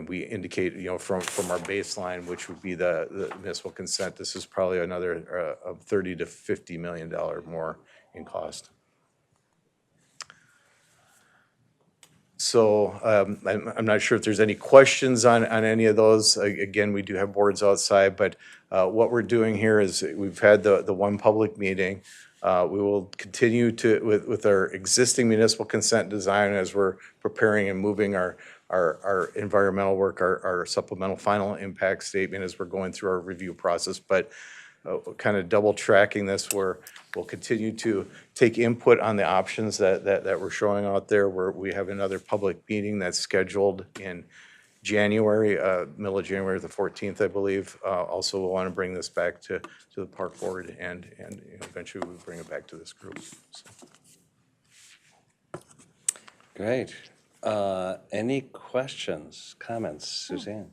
we indicate, from our baseline, which would be the municipal consent, this is probably another $30 to $50 million more in cost. So I'm not sure if there's any questions on any of those. Again, we do have boards outside, but what we're doing here is we've had the one public meeting. We will continue with our existing municipal consent design as we're preparing and moving our environmental work, our supplemental final impact statement as we're going through our review process. But kind of double tracking this, where we'll continue to take input on the options that we're showing out there, where we have another public meeting that's scheduled in January, middle of January, the 14th, I believe. Also, we'll want to bring this back to the park board, and eventually we'll bring it back to this group. So. Great. Any questions, comments, Suzanne?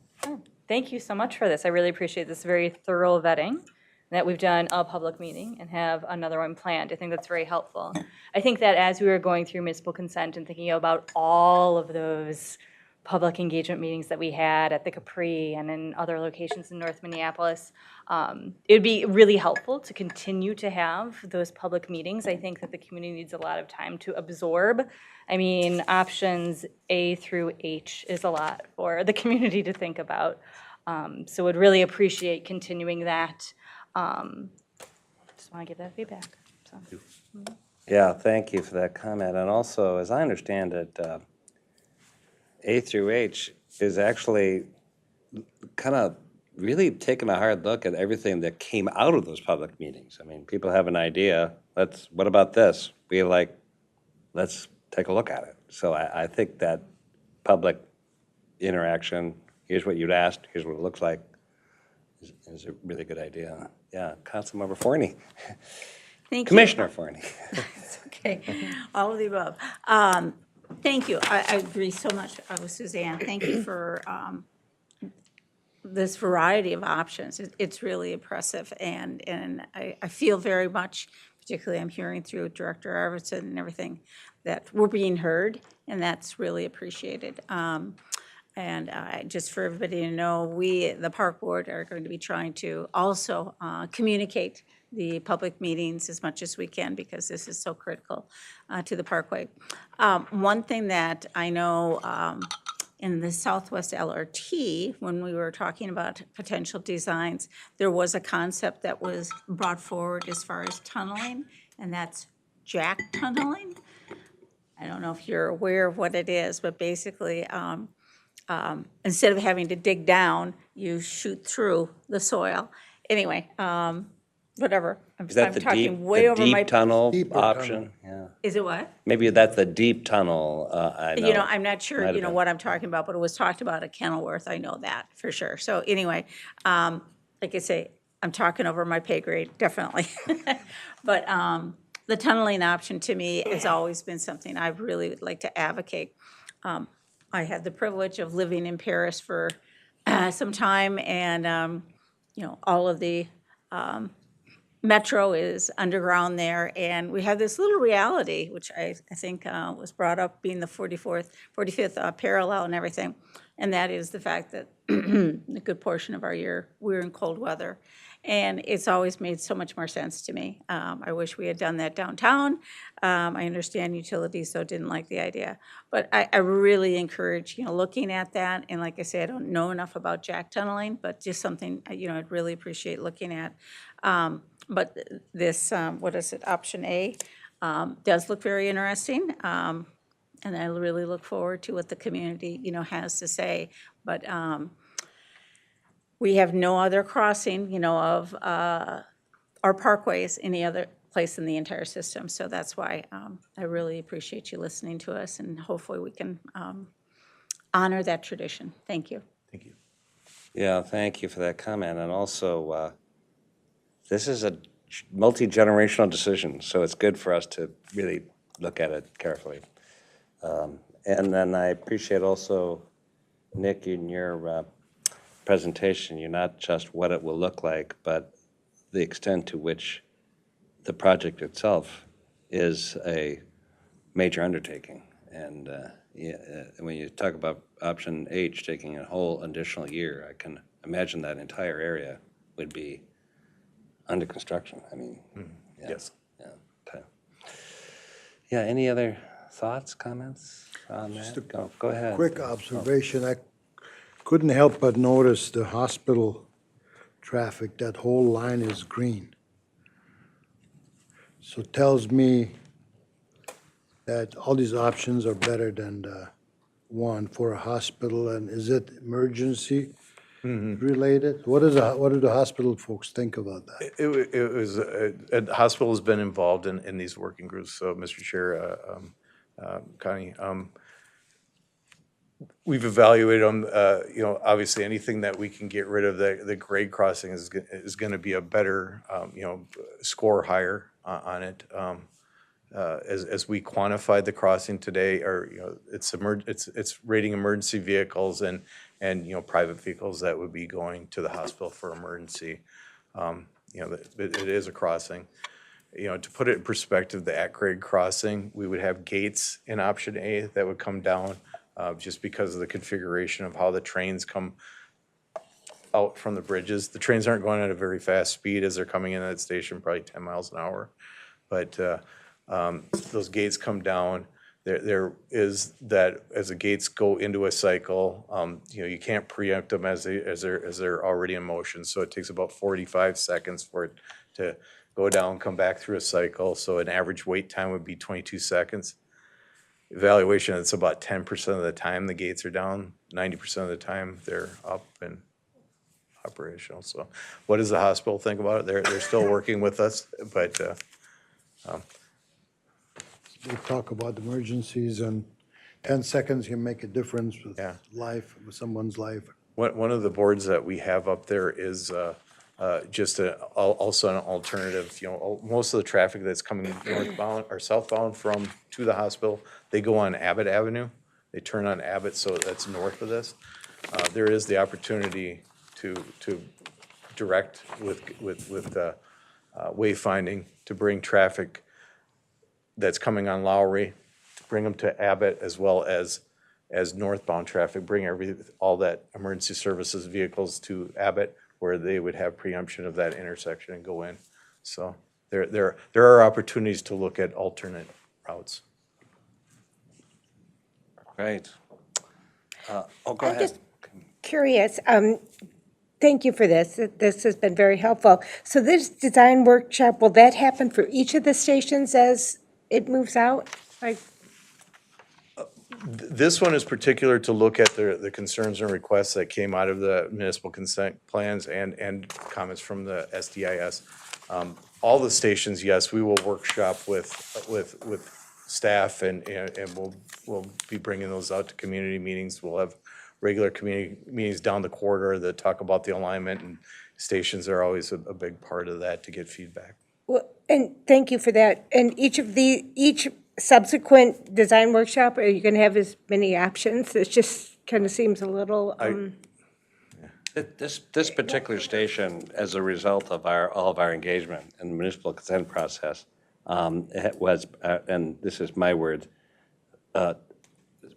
Thank you so much for this. I really appreciate this very thorough vetting, that we've done a public meeting and have another one planned. I think that's very helpful. I think that as we were going through municipal consent and thinking about all of those public engagement meetings that we had at the Capri and in other locations in North Minneapolis, it would be really helpful to continue to have those public meetings. I think that the community needs a lot of time to absorb. I mean, options A through H is a lot for the community to think about. So would really appreciate continuing that. Just want to give that feedback. So. Yeah, thank you for that comment. And also, as I understand it, A through H is actually kind of really taking a hard look at everything that came out of those public meetings. I mean, people have an idea. What about this? Let's take a look at it. So I think that public interaction, here's what you'd asked, here's what it looks like, is a really good idea. Yeah, Councilmember Forney. Thank you. Commissioner Forney. It's okay, all of the above. Thank you. I agree so much with Suzanne. Thank you for this variety of options. It's really impressive, and I feel very much, particularly I'm hearing through Director Arvidsson and everything, that we're being heard, and that's really appreciated. And just for everybody to know, we, the Park Board, are going to be trying to also communicate the public meetings as much as we can, because this is so critical to the Parkway. One thing that I know in the Southwest LRT, when we were talking about potential designs, there was a concept that was brought forward as far as tunneling, and that's jack tunneling. I don't know if you're aware of what it is, but basically, instead of having to dig down, you shoot through the soil. Anyway, whatever. Is that I'm talking way the over my. deep tunnel Deeper tunnel. option? Yeah. Is it what? Maybe that's the deep tunnel, I know. You know, I'm not sure, Might have you know, been. what I'm talking about, but it was talked about at Kenilworth, I know that for sure. So anyway, like I say, I'm talking over my pay grade, definitely. But the tunneling option to me has always been something I really would like to advocate. I had the privilege of living in Paris for some time, and, you know, all of the metro is underground there, and we have this little reality, which I think was brought up being the 45th parallel and everything, and that is the fact that a good portion of our year, we're in cold weather. And it's always made so much more sense to me. I wish we had done that downtown. I understand utilities, though, didn't like the idea. But I really encourage, you know, looking at that. And like I say, I don't know enough about jack tunneling, but just something, you know, I'd really appreciate looking at. But this, what is it, option A, does look very interesting. And I really look forward to what the community, you know, has to say. But we have no other crossing, you know, of our parkways any other place in the entire system. So that's why I really appreciate you listening to us, and hopefully we can honor that tradition. Thank you. Thank you. Yeah, thank you for that comment. And also, this is a multi-generational decision, so it's good for us to really look at it carefully. And then I appreciate also, Nick, in your presentation, you're not just what it will look like, but the extent to which the project itself is a major undertaking. And when you talk about option H taking a whole additional year, I can imagine that entire area would be under construction. I mean, yeah, Yes. yeah, okay. Yeah, any other thoughts, comments on that? Go ahead. Quick observation, I couldn't help but notice the hospital traffic, that whole line is green. So it tells me that all these options are better than the one for a hospital. And is it emergency related? What do the hospital folks think about that? It was, the hospital has been involved in these working groups, so Mr. Chair, Connie, we've evaluated them, you know, obviously anything that we can get rid of the grade crossing is gonna be a better, you know, score higher on it. As we quantified the crossing today, or, you know, it's rating emergency vehicles and, you know, private vehicles that would be going to the hospital for emergency. You know, it is a crossing. You know, to put it in perspective, the at-grade crossing, we would have gates in option A that would come down, just because of the configuration of how the trains come out from the bridges. The trains aren't going at a very fast speed as they're coming in at that station, probably 10 miles an hour. But those gates come down. There is that, as the gates go into a cycle, you know, you can't preempt them as they're already in motion. So it takes about 45 seconds for it to go down, come back through a cycle. So an average wait time would be 22 seconds. Evaluation, it's about 10% of the time the gates are down, 90% of the time they're up and operational. So what does the hospital think about it? They're still working with us, but They talk about emergencies, and 10 seconds can make a difference with Yeah. life, with someone's life. one of the boards that we have up there is just also an alternative. You know, most of the traffic that's coming northbound or southbound to the hospital, they go on Abbott Avenue. They turn on Abbott, so that's north of this. There is the opportunity to direct with wayfinding to bring traffic that's coming on Lowry, to bring them to Abbott, as well as northbound traffic, bring all that emergency services vehicles to Abbott, where they would have preemption of that intersection and go in. So there are opportunities to look at alternate routes. Right. Go ahead. Curious, thank you for this. This has been very helpful. So this design workshop, will that happen for each of the stations as it moves out? Like, This one is particular to look at the concerns and requests that came out of the municipal consent plans and comments from the SDIS. All the stations, yes, we will workshop with staff and we'll be bringing those out to community meetings. We'll have regular community meetings down the corridor that talk about the alignment, and stations are always a big part of that to get feedback. well, and thank you for that. And each subsequent design workshop, are you going to have as many options? It just kind of seems a little, This particular station, as a result of all of our engagement in the municipal consent process, it was, and this is my words,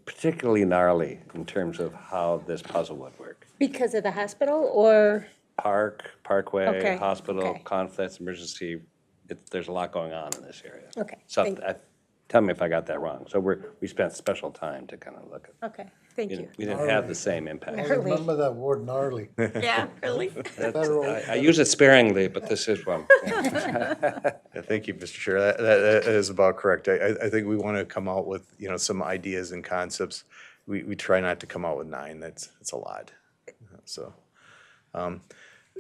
particularly gnarly in terms of how this puzzle would work. because of the hospital or? Parkway, Okay, hospital, okay. conflicts, emergency, there's a lot going on in this area. Okay, So, thank you. tell me if I got that wrong. So we spent special time to kind of look at, Okay, thank you. we didn't have the same impact. I remember that word gnarly. Yeah, really? Federal. I use it sparingly, but this is one. Yeah, thank you, Mr. Chair. That is about correct. I think we want to come out with, some ideas and concepts. We try not to come out with 9. It's a lot. So,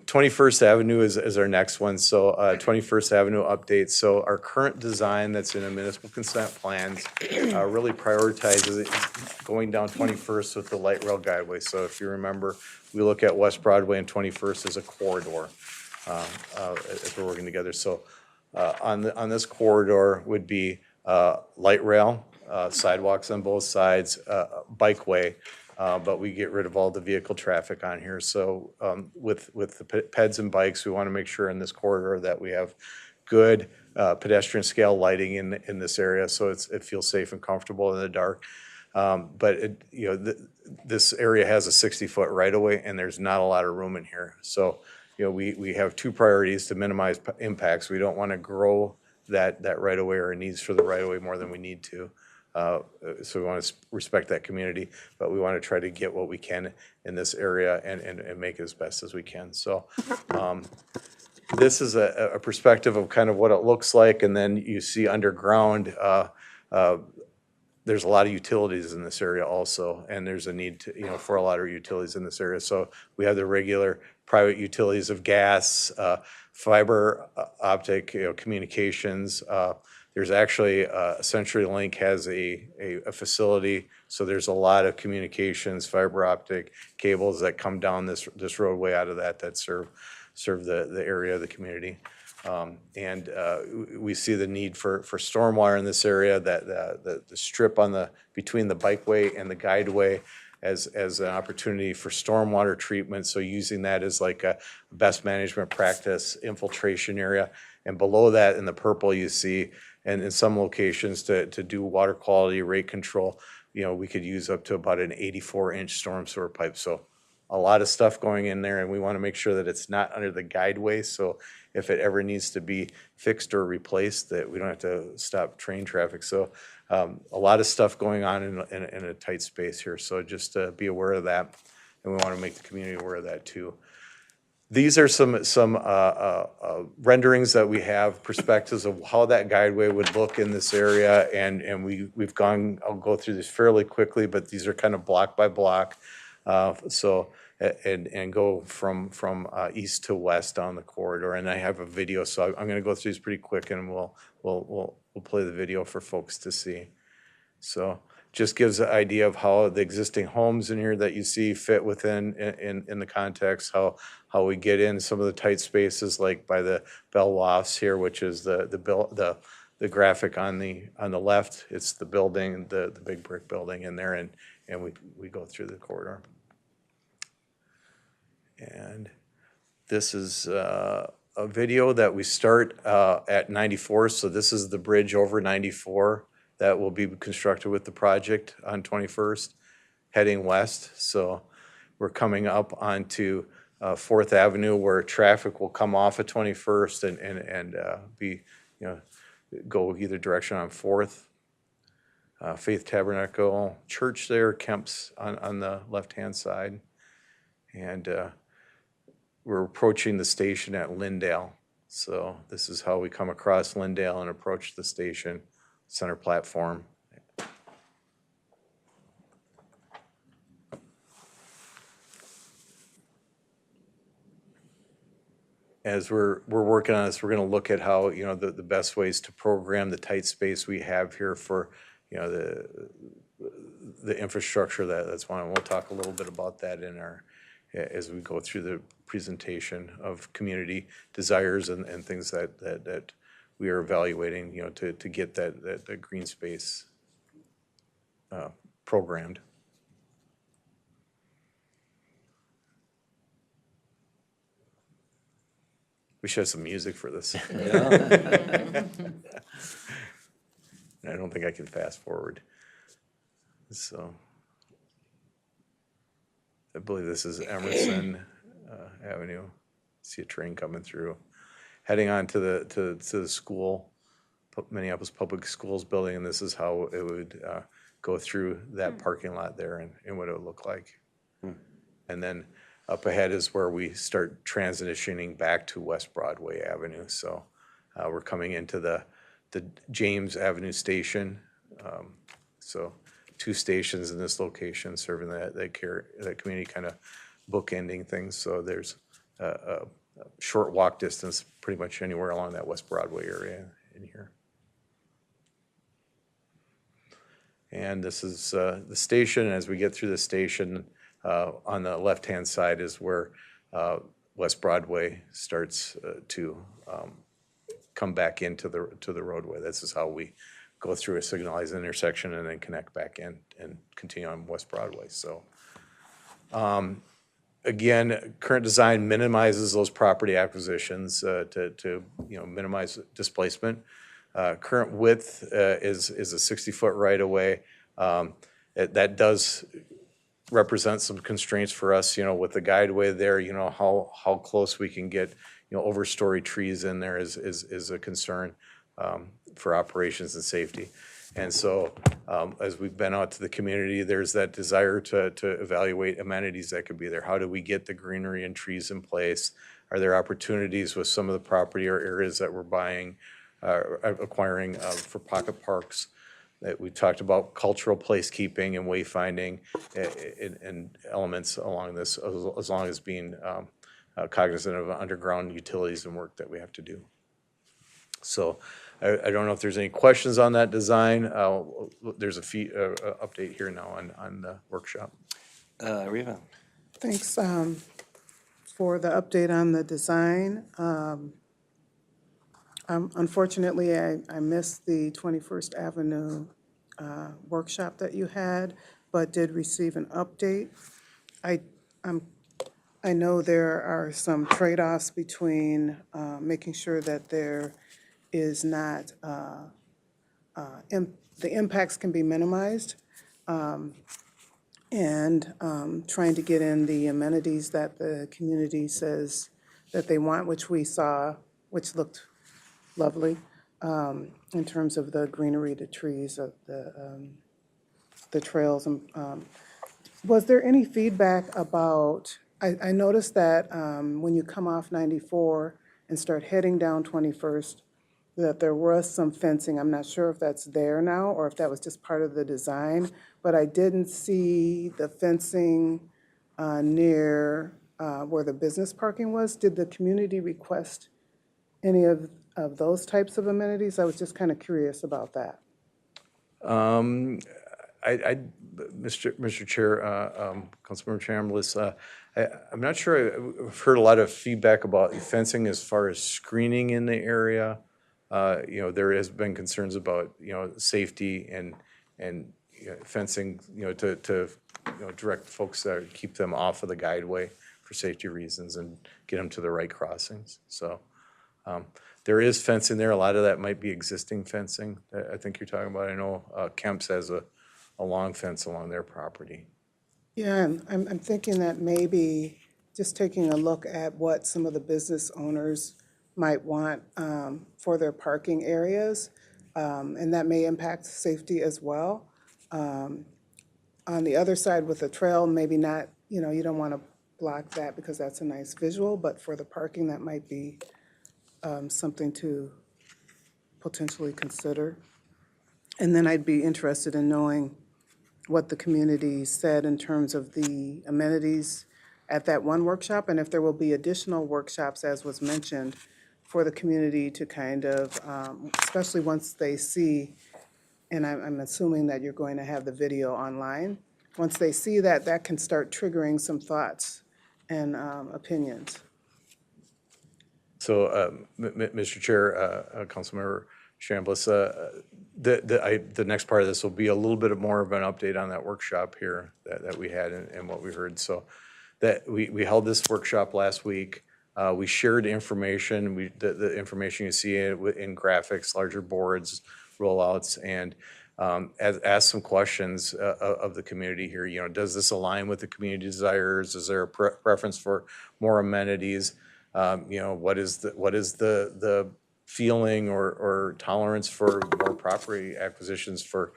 21st Avenue is our next one. So 21st Avenue update. So our current design that's in the municipal consent plans really prioritizes it going down 21st with the light rail guideway. So if you remember, we look at West Broadway and 21st as a corridor as we're working together. So on this corridor would be light rail, sidewalks on both sides, bikeway, but we get rid of all the vehicle traffic on here. So with the peds and bikes, we want to make sure in this corridor that we have good pedestrian scale lighting in this area, so it feels safe and comfortable in the dark. But this area has a 60-foot right-of-way, and there's not a lot of room in here. So we have 2 priorities to minimize impacts. We don't want to grow that right-of-way or needs for the right-of-way more than we need to. So we want to respect that community, but we want to try to get what we can in this area and make it as best as we can. So this is a perspective of kind of what it looks like, and then you see underground, there's a lot of utilities in this area also, and there's a need to, for a lot of utilities in this area. So we have the regular private utilities of gas, fiber optic, communications. There's actually, CenturyLink has a facility, so there's a lot of communications, fiber optic cables that come down this roadway out of that serve the area of the community. And we see the need for stormwater in this area, that the strip between the bikeway and the guideway as an opportunity for stormwater treatment, so using that as like a best management practice infiltration area. And below that in the purple you see, and in some locations to do water quality rate control, we could use up to about an 84-inch storm sewer pipe. So a lot of stuff going in there, and we want to make sure that it's not under the guideway. So if it ever needs to be fixed or replaced, that we don't have to stop train traffic. So a lot of stuff going on in a tight space here. So just be aware of that, and we want to make the community aware of that too. These are some renderings that we have, perspectives of how that guideway would look in this area, and we've gone. I'll go through this fairly quickly, but these are kind of block by block, and go from east to west down the corridor. And I have a video, so I'm going to go through these pretty quick, and we'll play the video for folks to see. So just gives an idea of how the existing homes in here that you see fit within in the context, how we get in some of the tight spaces, like by the Bell Lofts here, which is the graphic on the left. It's the building, the big brick building in there, and we go through the corridor. And this is a video that we start at 94. So this is the bridge over 94 that will be constructed with the project on 21st, heading west. So we're coming up onto 4th Avenue, where traffic will come off at 21st and be, go either direction on 4th. Faith Tabernacle Church there, Kemp's on the left-hand side. And we're approaching the station at Lindale. So this is how we come across Lindale and approach the station, center platform. As we're working on this, we're going to look at how, the best ways to program the tight space we have here for, the infrastructure that's one. And we'll talk a little bit about that as we go through the presentation of community desires and things that we are evaluating, to get that green space programmed. We should have some music for this. I don't think I can fast forward. So I believe this is Emerson Avenue. See a train coming through. Heading on to the school, Minneapolis Public Schools building, and this is how it would go through that parking lot there and what it would look like. And then up ahead is where we start transitioning back to West Broadway Avenue. So we're coming into the James Avenue station. So 2 stations in this location serving that community, kind of bookending things. So there's a short walk distance pretty much anywhere along that West Broadway area in here. And this is the station. As we get through the station, on the left-hand side is where West Broadway starts to come back into the roadway. This is how we go through a signalized intersection and then connect back in and continue on West Broadway. So again, current design minimizes those property acquisitions to minimize displacement. Current width is a 60-foot right-of-way. That does represent some constraints for us, with the guideway there, how close we can get, overstory trees in there is a concern for operations and safety. And so as we've been out to the community, there's that desire to evaluate amenities that could be there. How do we get the greenery and trees in place? Are there opportunities with some of the property or areas that we're acquiring for pocket parks? That we talked about cultural placekeeping and wayfinding and elements along this, as long as being cognizant of underground utilities and work that we have to do. So I don't know if there's any questions on that design. There's a update here now on the workshop. Riva. Thanks for the update on the design. Unfortunately, I missed the 21st Avenue workshop that you had, but did receive an update. I know there are some trade-offs between making sure that there is not, the impacts can be minimized, and trying to get in the amenities that the community says that they want, which we saw, which looked lovely, in terms of the greenery, the trees, the trails. Was there any feedback about, I noticed that when you come off 94 and start heading down 21st, that there was some fencing. I'm not sure if that's there now or if that was just part of the design, but I didn't see the fencing near where the business parking was. Did the community request any of those types of amenities? I was just kind of curious about that. Mr. Chair, Councilmember Chambliss, I'm not sure. I've heard a lot of feedback about fencing as far as screening in the area. There has been concerns about, safety and fencing, to direct folks, keep them off of the guideway for safety reasons and get them to the right crossings. So there is fencing there. A lot of that might be existing fencing that I think you're talking about. I know Kemp's has a long fence along their property. Yeah, and I'm thinking that maybe just taking a look at what some of the business owners might want for their parking areas. and that may impact safety as well. On the other side with the trail, maybe not, you don't want to block that because that's a nice visual, but for the parking, that might be something to potentially consider. And then I'd be interested in knowing what the community said in terms of the amenities at that one workshop, and if there will be additional workshops, as was mentioned, for the community to kind of, especially once they see, and I'm assuming that you're going to have the video online. Once they see that, that can start triggering some thoughts and opinions. So, Mr. Chair, Councilmember Chambliss, the next part of this will be a little bit more of an update on that workshop here that we had and what we heard. So that we held this workshop last week. We shared information, the information you see in graphics, larger boards, rollouts, and asked some questions of the community here. Does this align with the community desires? Is there a preference for more amenities? What is the feeling or tolerance for more property acquisitions for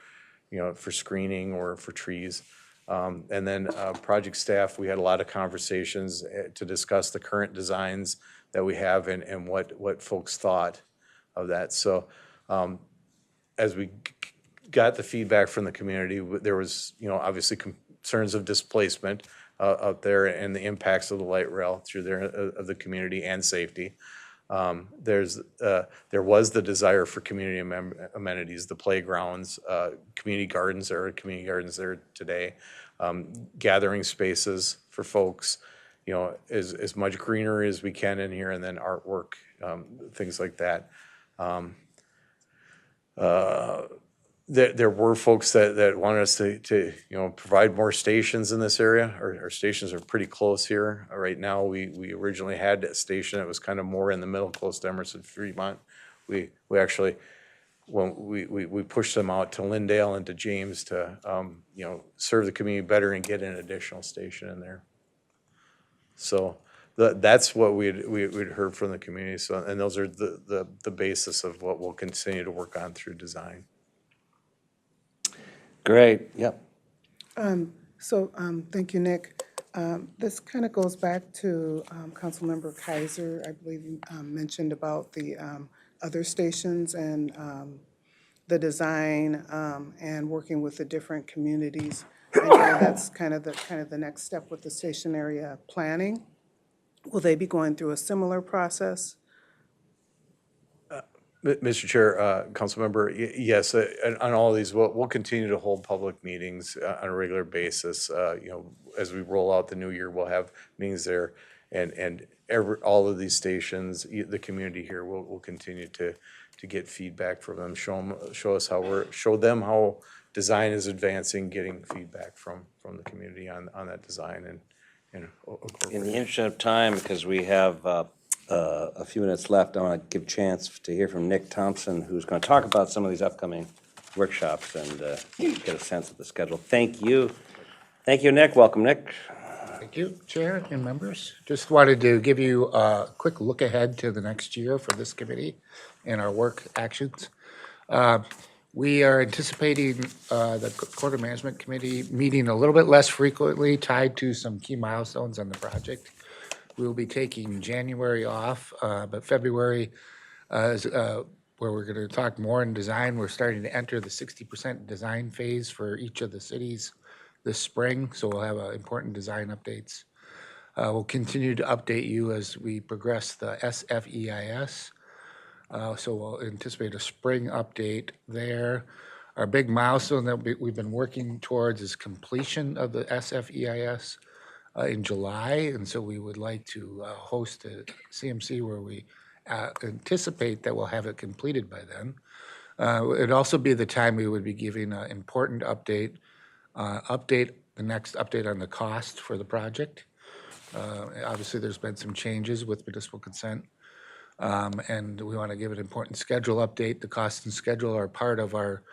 screening or for trees? And then project staff, we had a lot of conversations to discuss the current designs that we have and what folks thought of that. So as we got the feedback from the community, there was, obviously concerns of displacement out there and the impacts of the light rail through there of the community and safety. There was the desire for community amenities, the playgrounds, community gardens. There are community gardens there today, gathering spaces for folks, as much greenery as we can in here, and then artwork, things like that. There were folks that wanted us to provide more stations in this area. Our stations are pretty close here. Right now, we originally had a station that was kind of more in the middle, close to Emerson Fremont. We actually, when we pushed them out to Lindale and to James to serve the community better and get an additional station in there. So that's what we'd heard from the community. So, and those are the basis of what we'll continue to work on through design. Great, yep. Thank you, Nick. This kind of goes back to Councilmember Kaiser, I believe you mentioned about the other stations and the design and working with the different communities. I know that's kind of the next step with the station area planning. Will they be going through a similar process? Mr. Chair, Councilmember, yes, on all of these, we'll continue to hold public meetings on a regular basis. As we roll out the new year, we'll have meetings there, and all of these stations, the community here will continue to get feedback from them, show them how design is advancing, getting feedback from the community on that design and In the interest of time, because we have a few minutes left, I want to give a chance to hear from Nick Thompson, who's going to talk about some of these upcoming workshops and get a sense of the schedule. Thank you. Thank you, Nick. Welcome, Nick. Thank you, Chair and members. Just wanted to give you a quick look ahead to the next year for this committee and our work actions. We are anticipating the Quarter Management Committee meeting a little bit less frequently, tied to some key milestones on the project. We will be taking January off, but February is where we're going to talk more in design. We're starting to enter the 60% design phase for each of the cities this spring, so we'll have important design updates. We'll continue to update you as we progress the SFEIS. So we'll anticipate a spring update there. Our big milestone that we've been working towards is completion of the SFEIS in July, and so we would like to host a CMC where we anticipate that we'll have it completed by then. It'd also be the time we would be giving an important update, the next update on the cost for the project. Obviously, there's been some changes with municipal consent, and we want to give an important schedule update. The cost and schedule are part of our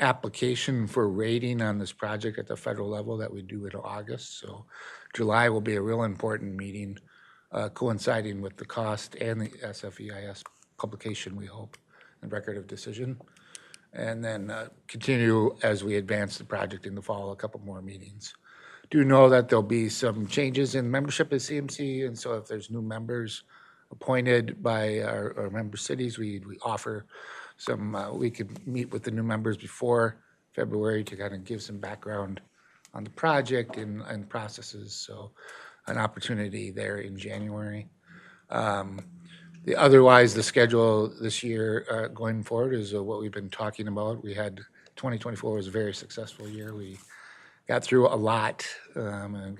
application for rating on this project at the federal level that we do in August. So July will be a real important meeting coinciding with the cost and the SFEIS publication, we hope, and record of decision. and then continue as we advance the project in the fall, a couple more meetings. Do know that there'll be some changes in membership at CMC, and so if there's new members appointed by our member cities, we offer some, we could meet with the new members before February to kind of give some background on the project and processes, so an opportunity there in January. Otherwise, the schedule this year going forward is what we've been talking about. 2024 was a very successful year. We got through a lot and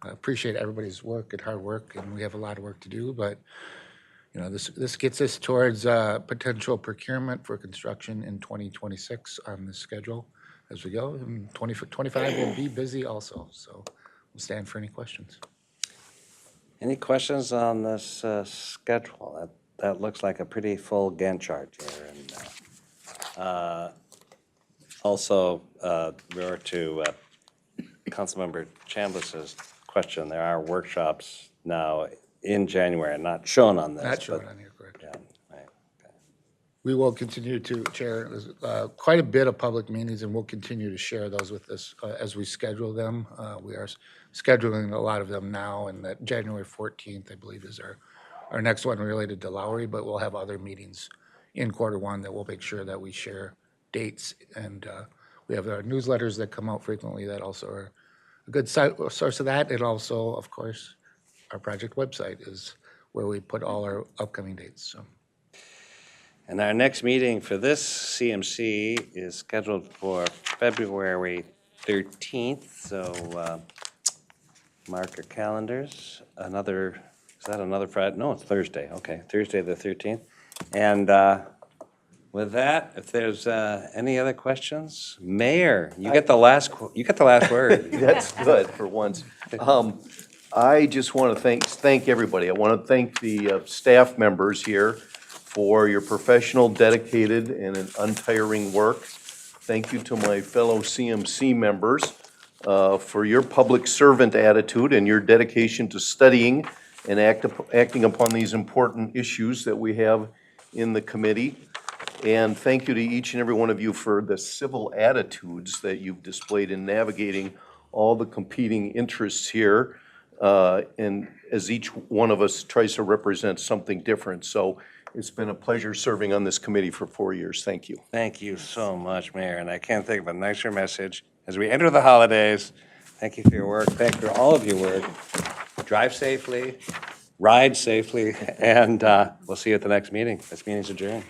appreciate everybody's work and hard work, and we have a lot of work to do, but this gets us towards potential procurement for construction in 2026 on the schedule as we go, and 2025 will be busy also, so we'll stand for any questions. Any questions on this schedule? That looks like a pretty full Gantt chart here. And also, refer to Councilmember Chambliss's question. There are workshops now in January, not shown on this. Not shown on here, correct. Yeah, right. Okay. We will continue to chair quite a bit of public meetings, and we'll continue to share those with us as we schedule them. We are scheduling a lot of them now, and that January 14th, I believe, is our next one related to Lowry, but we'll have other meetings in Q1 that we'll make sure that we share dates, and we have our newsletters that come out frequently that also are a good source of that, and also, of course, our project website is where we put all our upcoming dates, so. And our next meeting for this CMC is scheduled for February 13th, so mark your calendars. Is that another Friday? No, it's Thursday. Okay, Thursday the 13th. And with that, if there's any other questions, Mayor, you get the last word. That's good for once. I just want to thank everybody. I want to thank the staff members here for your professional, dedicated, and an untiring work. Thank you to my fellow CMC members for your public servant attitude and your dedication to studying and acting upon these important issues that we have in the committee. And thank you to each and every one of you for the civil attitudes that you've displayed in navigating all the competing interests here. And as each one of us tries to represent something different. So it's been a pleasure serving on this committee for 4 years. Thank you. Thank you so much, Mayor, and I can't think of a nicer message as we enter the holidays. Thank you for your work. Thank you for all of your work. Drive safely, ride safely, and we'll see you at the next meeting. This meeting's adjourned.